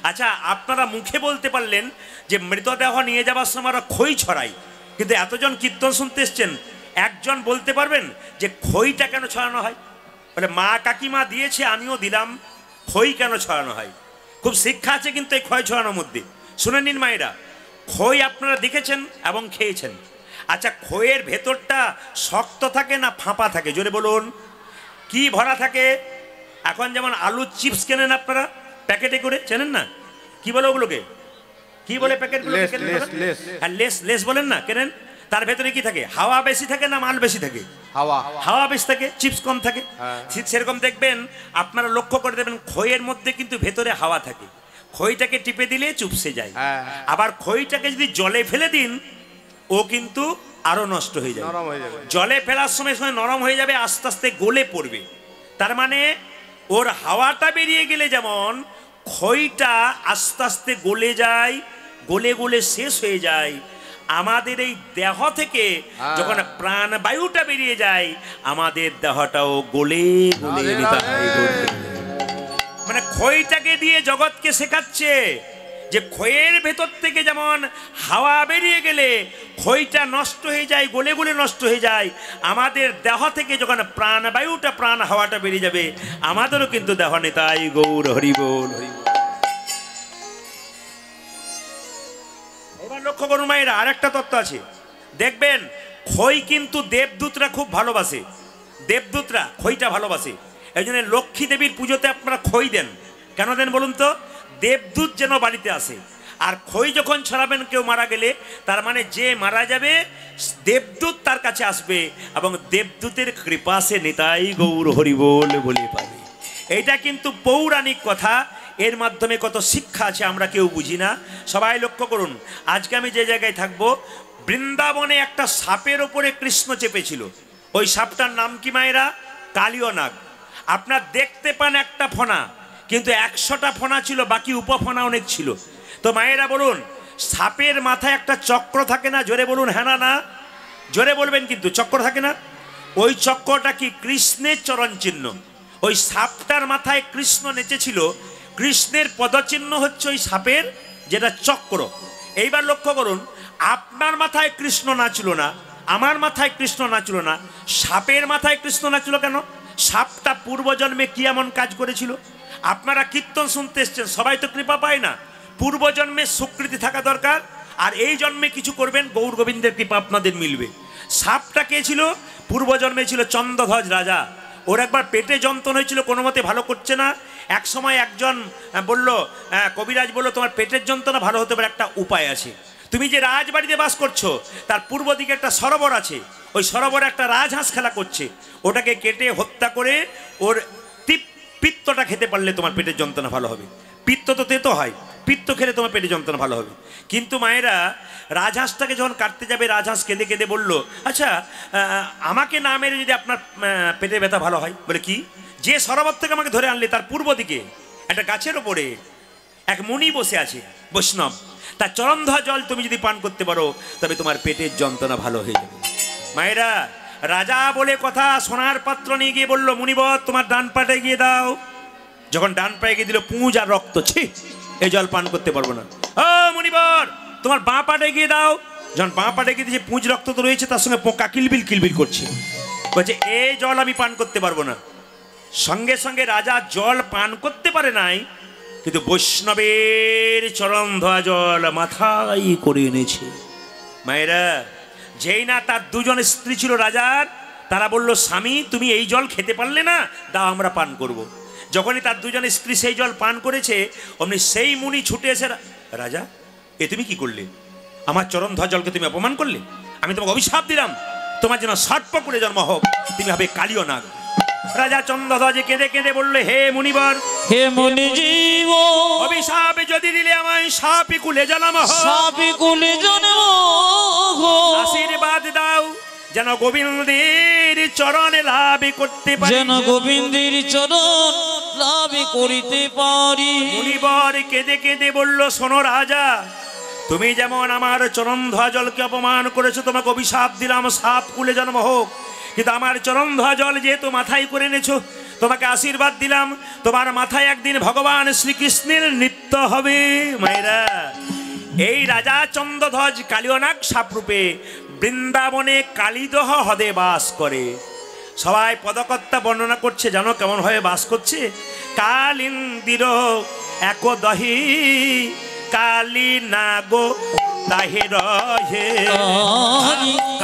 আচ্ছা, আপনারা মুখে বলতে পারলেন যে মৃতদেহ নিয়ে যাবার সময় আমরা খই ছড়াই, কিন্তু এতজন কীর্তন শুনতে এসছেন, একজন বলতে পারবেন যে খইটা কেন ছড়ানো হয়? বলে মা কাকিমা দিয়েছে, আমিও দিলাম, খই কেন ছড়ানো হয়? খুব শিক্ষা আছে কিন্তু এই খই ছড়ানোর মধ্যে। শুনে নিন মায়েরা, খই আপনারা দেখেছেন এবং খেয়েছেন। আচ্ছা, খইয়ের ভেতরটা শক্ত থাকে না ফাঁপা থাকে? জোরে বলুন, কি ভরা থাকে? এখন যেমন আলুর চিপস কেনেন আপনারা প্যাকেটে করে, চেনেন না? কি বলে ওগুলোকে, কি বলে প্যাকেটগুলো? লেস, লেস বলেন না, কেনেন? তার ভেতরে কি থাকে? হাওয়া বেশি থাকে না মাল বেশি থাকে? হাওয়া। হাওয়া বেশি থাকে, চিপস কম থাকে। ঠিক সেরকম দেখবেন, আপনারা লক্ষ্য করে দেবেন খইয়ের মধ্যে কিন্তু ভেতরে হাওয়া থাকে। খইটাকে টিপে দিলে চুপসে যায়। আবার খইটাকে যদি জলে ফেলে দিন, ও কিন্তু আরো নষ্ট হয়ে যাবে। জলে ফেলার সময় সময় নরম হয়ে যাবে, আস্তে আস্তে গলে পড়বে। তার মানে ওর হাওয়াটা বেরিয়ে গেলে যেমন খইটা আস্তে আস্তে গলে যায়, গলে গলে শেষ হয়ে যায়, আমাদের এই দেহ থেকে যখন প্রাণবায়ুটা বেরিয়ে যায়, আমাদের দেহটাও গলে গলে, মানে খইটাকে দিয়ে জগৎকে শেখাচ্ছে যে খইয়ের ভেতর থেকে যেমন হাওয়া বেরিয়ে গেলে খইটা নষ্ট হয়ে যায়, গলে গলে নষ্ট হয়ে যায়, আমাদের দেহ থেকে যখন প্রাণবায়ুটা, প্রাণ হাওয়াটা বেরিয়ে যাবে, আমাদেরও কিন্তু দেহ নেতাই গৌর হরি বল। এবার লক্ষ্য করুন মায়েরা, আরেকটা তত্ত্ব আছে, দেখবেন খই কিন্তু দেবদূতরা খুব ভালোবাসে, দেবদূতরা খইটা ভালোবাসে। এই জন্য লক্ষ্মী দেবীর পুজোতে আপনারা খই দেন। কেন দেন বলুন তো? দেবদূত যেন বাড়িতে আসে। আর খই যখন ছড়াবেন কেউ মারা গেলে, তার মানে যে মারা যাবে দেবদূত তার কাছে আসবে এবং দেবদূতের কৃপা সে নিতাই গৌর হরি বল বলে পাবে। এইটা কিন্তু পৌরাণিক কথা, এর মাধ্যমে কত শিক্ষা আছে আমরা কেউ বুঝি না। সবাই লক্ষ্য করুন, আজকে আমি যে জায়গায় থাকবো, বৃন্দাবনে একটা সাপের ওপরে কৃষ্ণ চেপেছিল। ওই সাপটার নাম কি মায়েরা? কালীয় নাগ। আপনার দেখতে পান একটা ফণা, কিন্তু 100টা ফণা ছিল, বাকি উপফণা অনেক ছিল। তো মায়েরা বলুন, সাপের মাথায় একটা চক্র থাকে না? জোরে বলুন, হ্যাঁ না না? জোরে বলবেন কিন্তু, চক্র থাকে না? ওই চক্রটা কি? কৃষ্ণের চরণ চিহ্ন। ওই সাপটার মাথায় কৃষ্ণ নেচেছিল, কৃষ্ণের পদচিহ্ন হচ্ছে ওই সাপের যেটা চক্র। এইবার লক্ষ্য করুন, আপনার মাথায় কৃষ্ণ নাচল না, আমার মাথায় কৃষ্ণ নাচল না, সাপের মাথায় কৃষ্ণ নাচল কেন? সাপটা পূর্বজন্মে কি এমন কাজ করেছিল? আপনারা কীর্তন শুনতে এসছেন, সবাই তো কৃপা পায় না, পূর্বজন্মে স্বীকৃতি থাকা দরকার। আর এই জন্মে কিছু করবেন, গৌর গোবিন্দের কৃপা আপনাদের মিলবে। সাপটা কে ছিল? পূর্বজন্মে ছিল চন্দ্রধ্বজ রাজা। ওর একবার পেটে যন্ত্রণা হয়েছিল, কোনো মতে ভালো করছে না। এক সময় একজন বলল, কবিরাজ বলল, তোমার পেটের যন্ত্রণা ভালো হতে পারে, একটা উপায় আছে। তুমি যে রাজবাড়িতে বাস করছো, তার পূর্ব দিকে একটা সরোবর আছে, ওই সরোবরে একটা রাজহাঁস খেলা করছে, ওটাকে কেটে হত্যা করে ওর পিত্তটা খেতে পারলে তোমার পেটের যন্ত্রণা ভালো হবে। পিত্ত তো তেতো হয়, পিত্ত খেলে তোমার পেটের যন্ত্রণা ভালো হবে। কিন্তু মায়েরা, রাজহাঁসটাকে যখন কাটতে যাবে, রাজহাঁস কেঁদে কেঁদে বলল, আচ্ছা আমাকে না মেরে যদি আপনার পেটে ব্যথা ভালো হয়? বলে কি? যে সরোবর থেকে আমাকে ধরে আনলে তার পূর্ব দিকে একটা গাছের ওপরে এক মুনি বসে আছে বৈষ্ণব, তার চরণ ধোয়া জল তুমি যদি পান করতে পারো তবে তোমার পেটের যন্ত্রণা ভালো হয়ে যাবে। মায়েরা, রাজা বলে কথা, সোনার পাত্র নিয়ে গিয়ে বলল, মুনিবর তোমার ডান পাটে গিয়ে দাও। যখন ডান পায়ে গিয়ে দিল, পুঁজ আর রক্ত, ছি, এই জল পান করতে পারবো না। ও মুনিবর তোমার বাঁ পাটে গিয়ে দাও। যখন বাঁ পাটে গিয়ে দিয়েছে, পুঁজ রক্ত তো রয়েছে, তার সঙ্গে পোকা কিলবিল কিলবিল করছে, বলছে এই জল আমি পান করতে পারবো না। সঙ্গে সঙ্গে রাজা জল পান করতে পারে নাই, কিন্তু বৈষ্ণবের চরণ ধোয়া জল মাথায় করে এনেছে। মায়েরা, যেই না তার দুজন স্ত্রী ছিল রাজার, তারা বলল, স্বামী তুমি এই জল খেতে পারলে না, দাও আমরা পান করব। যখনই তার দুজন স্ত্রী সেই জল পান করেছে, অমনি সেই মুনি ছুটে এসে, রাজা এ তুমি কি করলে? আমার চরণ ধোয়া জলকে তুমি অপমান করলে। আমি তোমাকে অভিশাপ দিলাম, তোমার যেন সর্পকুলে জন্ম হোক, তুমি হবে কালীয় নাগ। রাজা চন্দ্রধ্বজে কেঁদে কেঁদে বললে, হে মুনিবর, হে মুনি জীব, অভিশাপ যদি দিলে আমায় সাপি কুলে জন্ম হোক, সাপি কুলে জন্ম হোক, আশীর্বাদ দাও যেন গোবিন্দের চরণে লাভ করতে পারি, যেন গোবিন্দের চরণ লাভ করিতে পারি। মুনিবর কেঁদে কেঁদে বলল, শোনো রাজা, তুমি যেমন আমার চরণ ধোয়া জলকে অপমান করেছো, তোমাকে অভিশাপ দিলাম সাপ কুলে জন্ম হোক, কিন্তু আমার চরণ ধোয়া জল যেহেতু মাথায় করে এনেছো, তোমাকে আশীর্বাদ দিলাম, তোমার মাথায় একদিন ভগবান শ্রীকৃষ্ণের নৃত্য হবে। মায়েরা, এই রাজা চন্দ্রধ্বজ কালীয়নাগ সাপরূপে বৃন্দাবনে কালীদহ হ্রদে বাস করে। সবাই পদকর্তা বর্ণনা করছে, জানো কেমন ভাবে বাস করছে? কালিন্দির একদহি কালী নাগো তাহে রহে,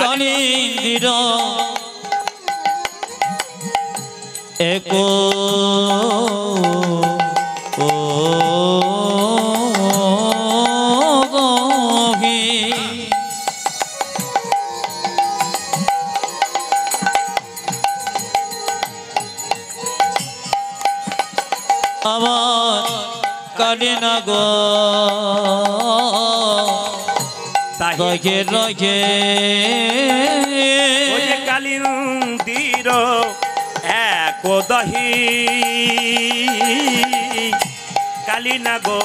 কালিন্দির এক আমার কালী নাগ তাকে রগে কালিন্দির একদহি কালী নাগো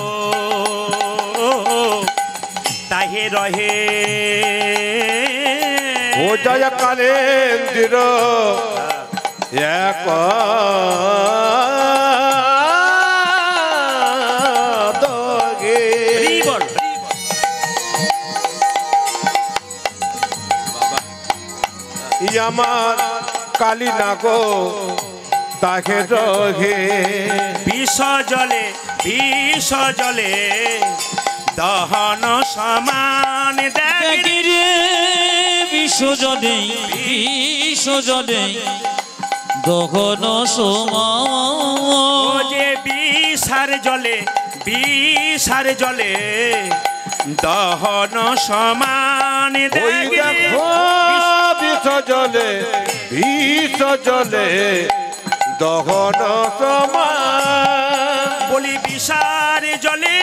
তাহে রহে, ও জয় কালেন্দির এক দগে। আমার কালী নাগো তাকে রহে, বিষ জলে বিষ জলে দহন সমান দেখি রে, বিশ্বজনে বিশ্বজনে দহন সমান, যে বিষার জলে বিষার জলে দহন সমান ওই দেখো বিষ জলে বিষ জলে দহন সমান, বলি বিষার জলে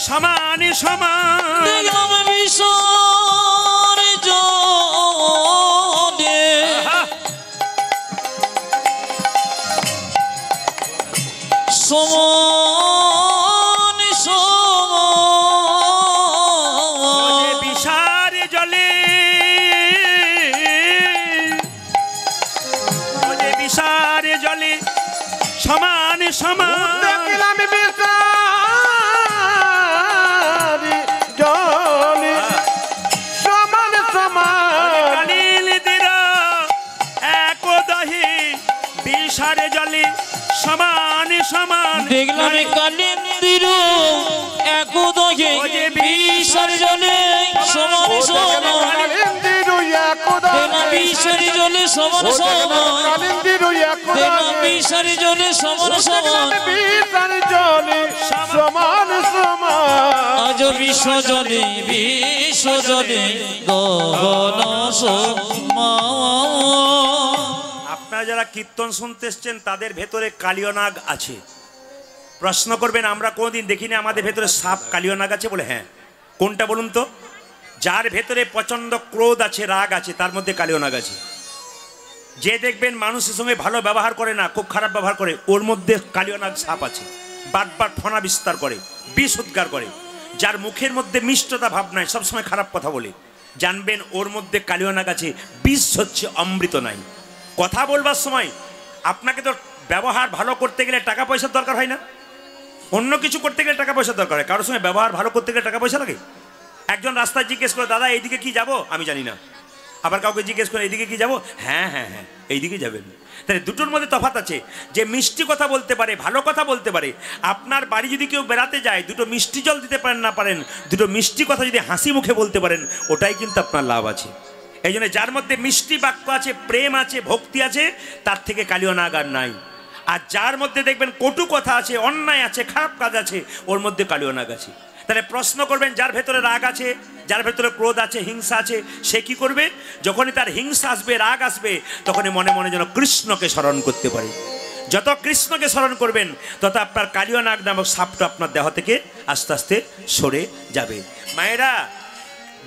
সমান সমান, দেখলাম বিষর জলে সমান সমান, বিষার জলে বিষার জলে সমান সমান, দেখলাম বিষারি জলে সমান সমান, কালিন্দির একদহি বিষার জলে সমান সমান, দেখলাম কালিন্দির একদহে বিষর জলে সমান সমান, কালিন্দির দেখলাম বিষর জলে সমান সমান, কালিন্দির দেখলাম বিষর জলে সমান সমান, বিষার জলে সমান সমান, আজ বিশ্বজনে বিশ্বজনে দহন সমান। আপনারা যারা কীর্তন শুনতে এসছেন তাদের ভেতরে কালীয়নাগ আছে। প্রশ্ন করবেন, আমরা কোনোদিন দেখিনি আমাদের ভেতরে সাপ কালীয়নাগ আছে বলে? হ্যাঁ। কোনটা বলুন তো? যার ভেতরে প্রচন্ড ক্রোধ আছে, রাগ আছে, তার মধ্যে কালীয়নাগ আছে। যে দেখবেন মানুষের সঙ্গে ভালো ব্যবহার করে না, খুব খারাপ ব্যবহার করে, ওর মধ্যে কালীয় নাগ সাপ আছে। বারবার ফনা বিস্তার করে, বিষ উদ্গার করে। যার মুখের মধ্যে মিষ্টতা ভাব নাই, সবসময় খারাপ কথা বলে, জানবেন ওর মধ্যে কালীয় নাগ আছে। বিষ হচ্ছে অমৃত নাই। কথা বলবার সময় আপনাকে তো ব্যবহার ভালো করতে গেলে টাকা পয়সার দরকার হয় না, অন্য কিছু করতে গেলে টাকা পয়সার দরকার হয়। কারোর সঙ্গে ব্যবহার ভালো করতে গেলে টাকা পয়সা লাগে। একজন রাস্তায় জিজ্ঞেস করে, দাদা এইদিকে কি যাব? আমি জানি না। আবার কাউকে জিজ্ঞেস করে, এইদিকে কি যাব? হ্যাঁ হ্যাঁ হ্যাঁ, এইদিকে যাবেন। তাহলে দুটোর মধ্যে তফাৎ আছে। যে মিষ্টি কথা বলতে পারে, ভালো কথা বলতে পারে, আপনার বাড়ি যদি কেউ বেড়াতে যায়, দুটো মিষ্টি জল দিতে পারেন না পারেন, দুটো মিষ্টি কথা যদি হাসি মুখে বলতে পারেন, ওটাই কিন্তু আপনার লাভ আছে। এই জন্য যার মধ্যে মিষ্টি বাক্য আছে, প্রেম আছে, ভক্তি আছে, তার থেকে কালীয় নাগ আর নাই। আর যার মধ্যে দেখবেন কটু কথা আছে, অন্যায় আছে, খারাপ কাজ আছে, ওর মধ্যে কালীয় নাগ আছে। তাহলে প্রশ্ন করবেন, যার ভেতরে রাগ আছে, যার ভেতরে ক্রোধ আছে, হিংসা আছে, সে কি করবে? যখনই তার হিংসা আসবে, রাগ আসবে, তখনই মনে মনে যেন কৃষ্ণকে স্মরণ করতে পারে। যত কৃষ্ণকে স্মরণ করবেন, তত আপনার কালীয় নাগ নামক সাপটা আপনার দেহ থেকে আস্তে আস্তে সরে যাবে। মায়েরা,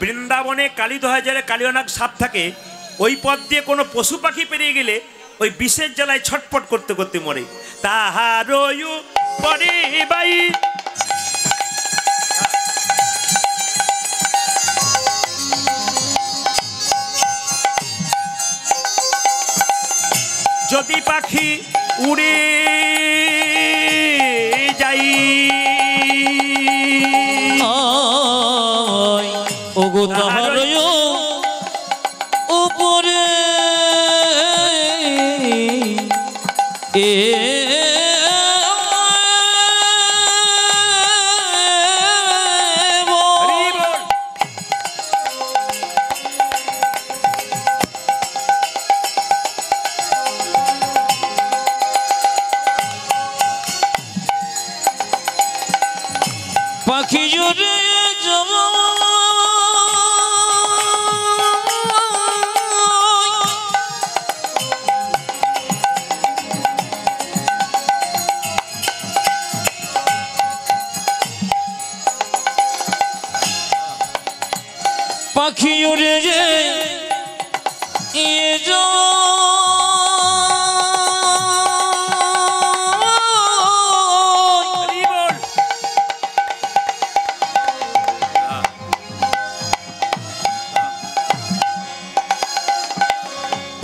বৃন্দাবনে কালীদহে জেলে কালীয় নাগ সাপ থাকে। ওই পথ দিয়ে কোনো পশু পাখি পেরিয়ে গেলে ওই বিষের জ্বালায় ছটফট করতে করতে মরে। তাহারয়ু পরে বাই, যদি পাখি উড়ে যাই, ওগো তাহারয় উপরে পাখি জুড়ে যাব, পাখি উড়ে যে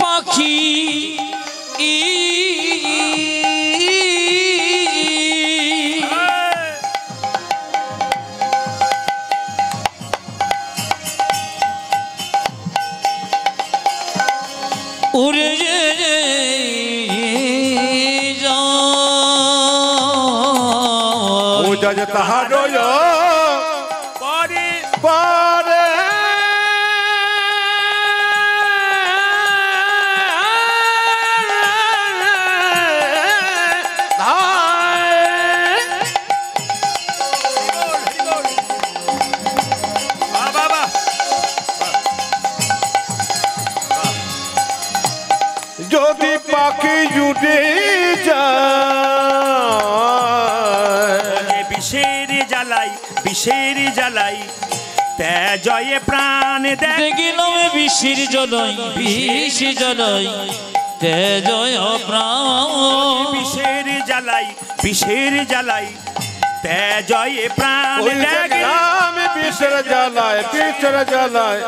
পাখি উড়ে যে যা তাহারয় পরে পরে যদি পাখি জুটে যায়, বিষের জ্বালাই, বিষের জ্বালাই, তেজয়ে প্রাণ দেখিল বিষের জলাই, বিষ জলাই, তেজয় প্রাণ, বিষের জ্বালাই, বিষের জ্বালাই, তেজয়ে প্রাণ আমি বিষের জ্বালায়, বিষের জ্বালায়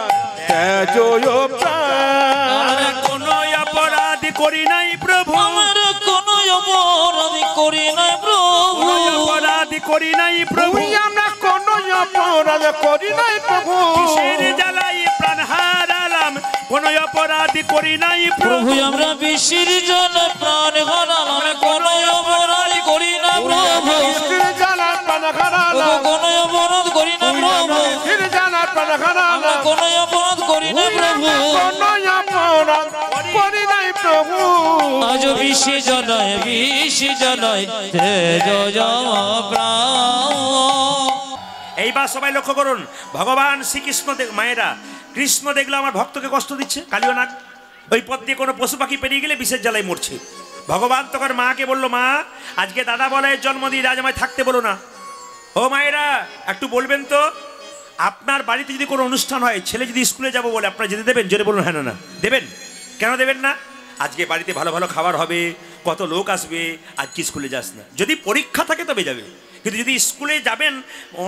তেজয় প্রাণ। কোন অপরাধ করি নাই প্রভু, আমার কোন অপরাধ করি নাই প্রভু, অপরাধ করি নাই প্রভু, আমরা কোন অপরাধ করি নাই প্রভু। বিষের জ্বালাই প্রাণ হারালাম, কোন অপরাধ করি নাই প্রভু, আমরা বিষের জ্বালা প্রাণ হারালাম, কোন অপরাধ করি না প্রভু, বিষের জ্বালা প্রাণ হারালাম, কোন অপরাধ করি না প্রভু, বিষের জ্বালা প্রাণ হারালাম, কোন অপরাধ করি না প্রভু, কোন অপরাধ করি নাই প্রভু। আজ বিষে জ্বালায়, বিষ জ্বালায় তেজয় প্রাণ। এইবার সবাই লক্ষ্য করুন, ভগবান শ্রীকৃষ্ণ মায়েরা, কৃষ্ণ দেখলো আমার ভক্তকে কষ্ট দিচ্ছে, কালীয় নাগ। ওই পথ দিয়ে কোনো পশু পাখি পেরিয়ে গেলে বিষের জ্বালায় মরছে। ভগবান তখন মাকে বলল, মা আজকে দাদা বলায়ের জন্মদিন, আজ আমায় থাকতে বলো না। ও মায়েরা, একটু বলবেন তো, আপনার বাড়িতে যদি কোনো অনুষ্ঠান হয়, ছেলে যদি স্কুলে যাবো বলে, আপনারা যেতে দেবেন? জোরে বলুন হ্যাঁ না না। দেবেন? কেন দেবেন না? আজকে বাড়িতে ভালো ভালো খাবার হবে, কত লোক আসবে, আজকে স্কুলে যাস না। যদি পরীক্ষা থাকে তবে যাবে, কিন্তু যদি স্কুলে যাবেন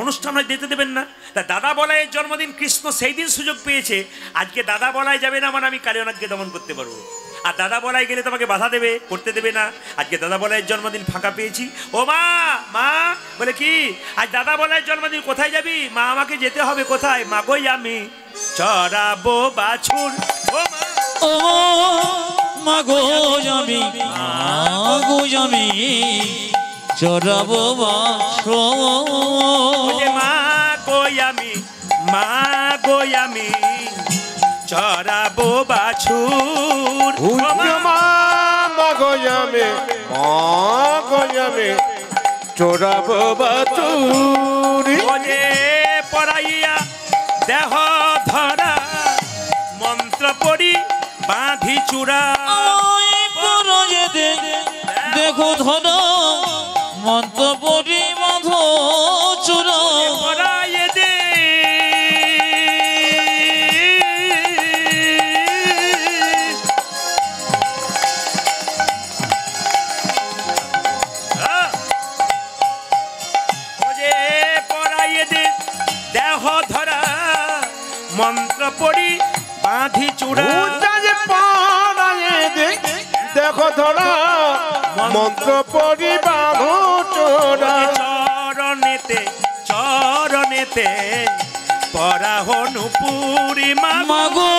অনুষ্ঠান হয় যেতে দেবেন না। তা দাদা বলাইয়ের জন্মদিন, কৃষ্ণ সেই দিন সুযোগ পেয়েছে, আজকে দাদা বলাই যাবে না মানে আমি কালিয়ানাথকে দমন করতে পারবো। আর দাদা বলাই গেলে তোমাকে বাধা দেবে, করতে দেবে না। আজকে দাদা বলাইয়ের জন্মদিন ফাঁকা পেয়েছি। ও মা, মা বলে কি আজ দাদা বলাইয়ের জন্মদিন, কোথায় যাবি? মা আমাকে যেতে হবে। কোথায়? মা গই আমি চড়াবো বাছুর। ও মা, ও মাগো আমি, মাগো আমি চড়াবো বাছুর। মা গই আমি, মা গই আমি চড়াবো বাছুর। চোরাবো বাছুরি। ওরে পড়াইয়া দেহ ধরা, মন্ত্র পড়ি বাঁধি চূড়া। দেখো ধরা মন্ত্র পড়ি বাঁধো চূড়া। পড়াইয়ে দে দেহ ধরা, মন্ত্র পড়ি বাঁধি চূড়া। দেখো ধরা মন্ত্র পড়ি বাঁধো চোরা। চরণেতে চরণেতে পরাহনু পূর্ণিমা। মাগো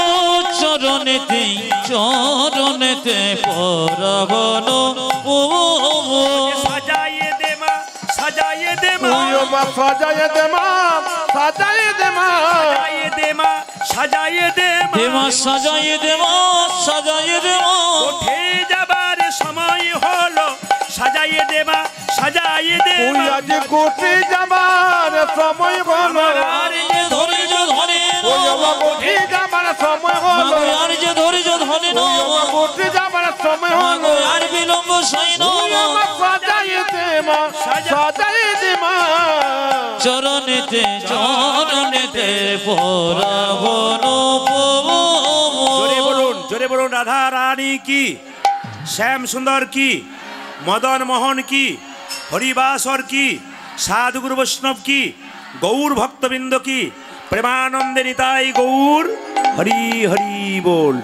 চরণেতে চরণেতে পরাহনু সাজাইয়ে দে মা, সাজাইয়ে দে মা, সাজাইয়ে দে মা, সাজাইয়ে দে মা, সাজাইয়ে দে মা, সাজাইয়ে দে মা, সাজাইয়ে দে মা, সাজাইয়ে দে মা। উঠে যাবার সময় হলো, সাজাইয়ে দে মা, সাজাইয়ে দে মা। আজ কোটে যাবার সময় হলো, আর যে ধৈর্য ধরে কোটে যাবার সময় হলো, আর যে ধৈর্য ধরে না, কোটে যাবার সময় হলো। আর বিলম্ব সই না। সাজাইয়ে দে মা, সাজাইয়ে দে মা, চরণেতে চরণেতে পরাহনু। জোরে বলুন, জোরে বলুন। রাধা রানী কি, শ্যাম সুন্দর কি, মদন মোহন কি, হরিবাসর কি, সাধুগুরু বৈষ্ণব কি, গৌর ভক্তবৃন্দ কি, প্রেমানন্দে নিতাই গৌর হরি হরি বল।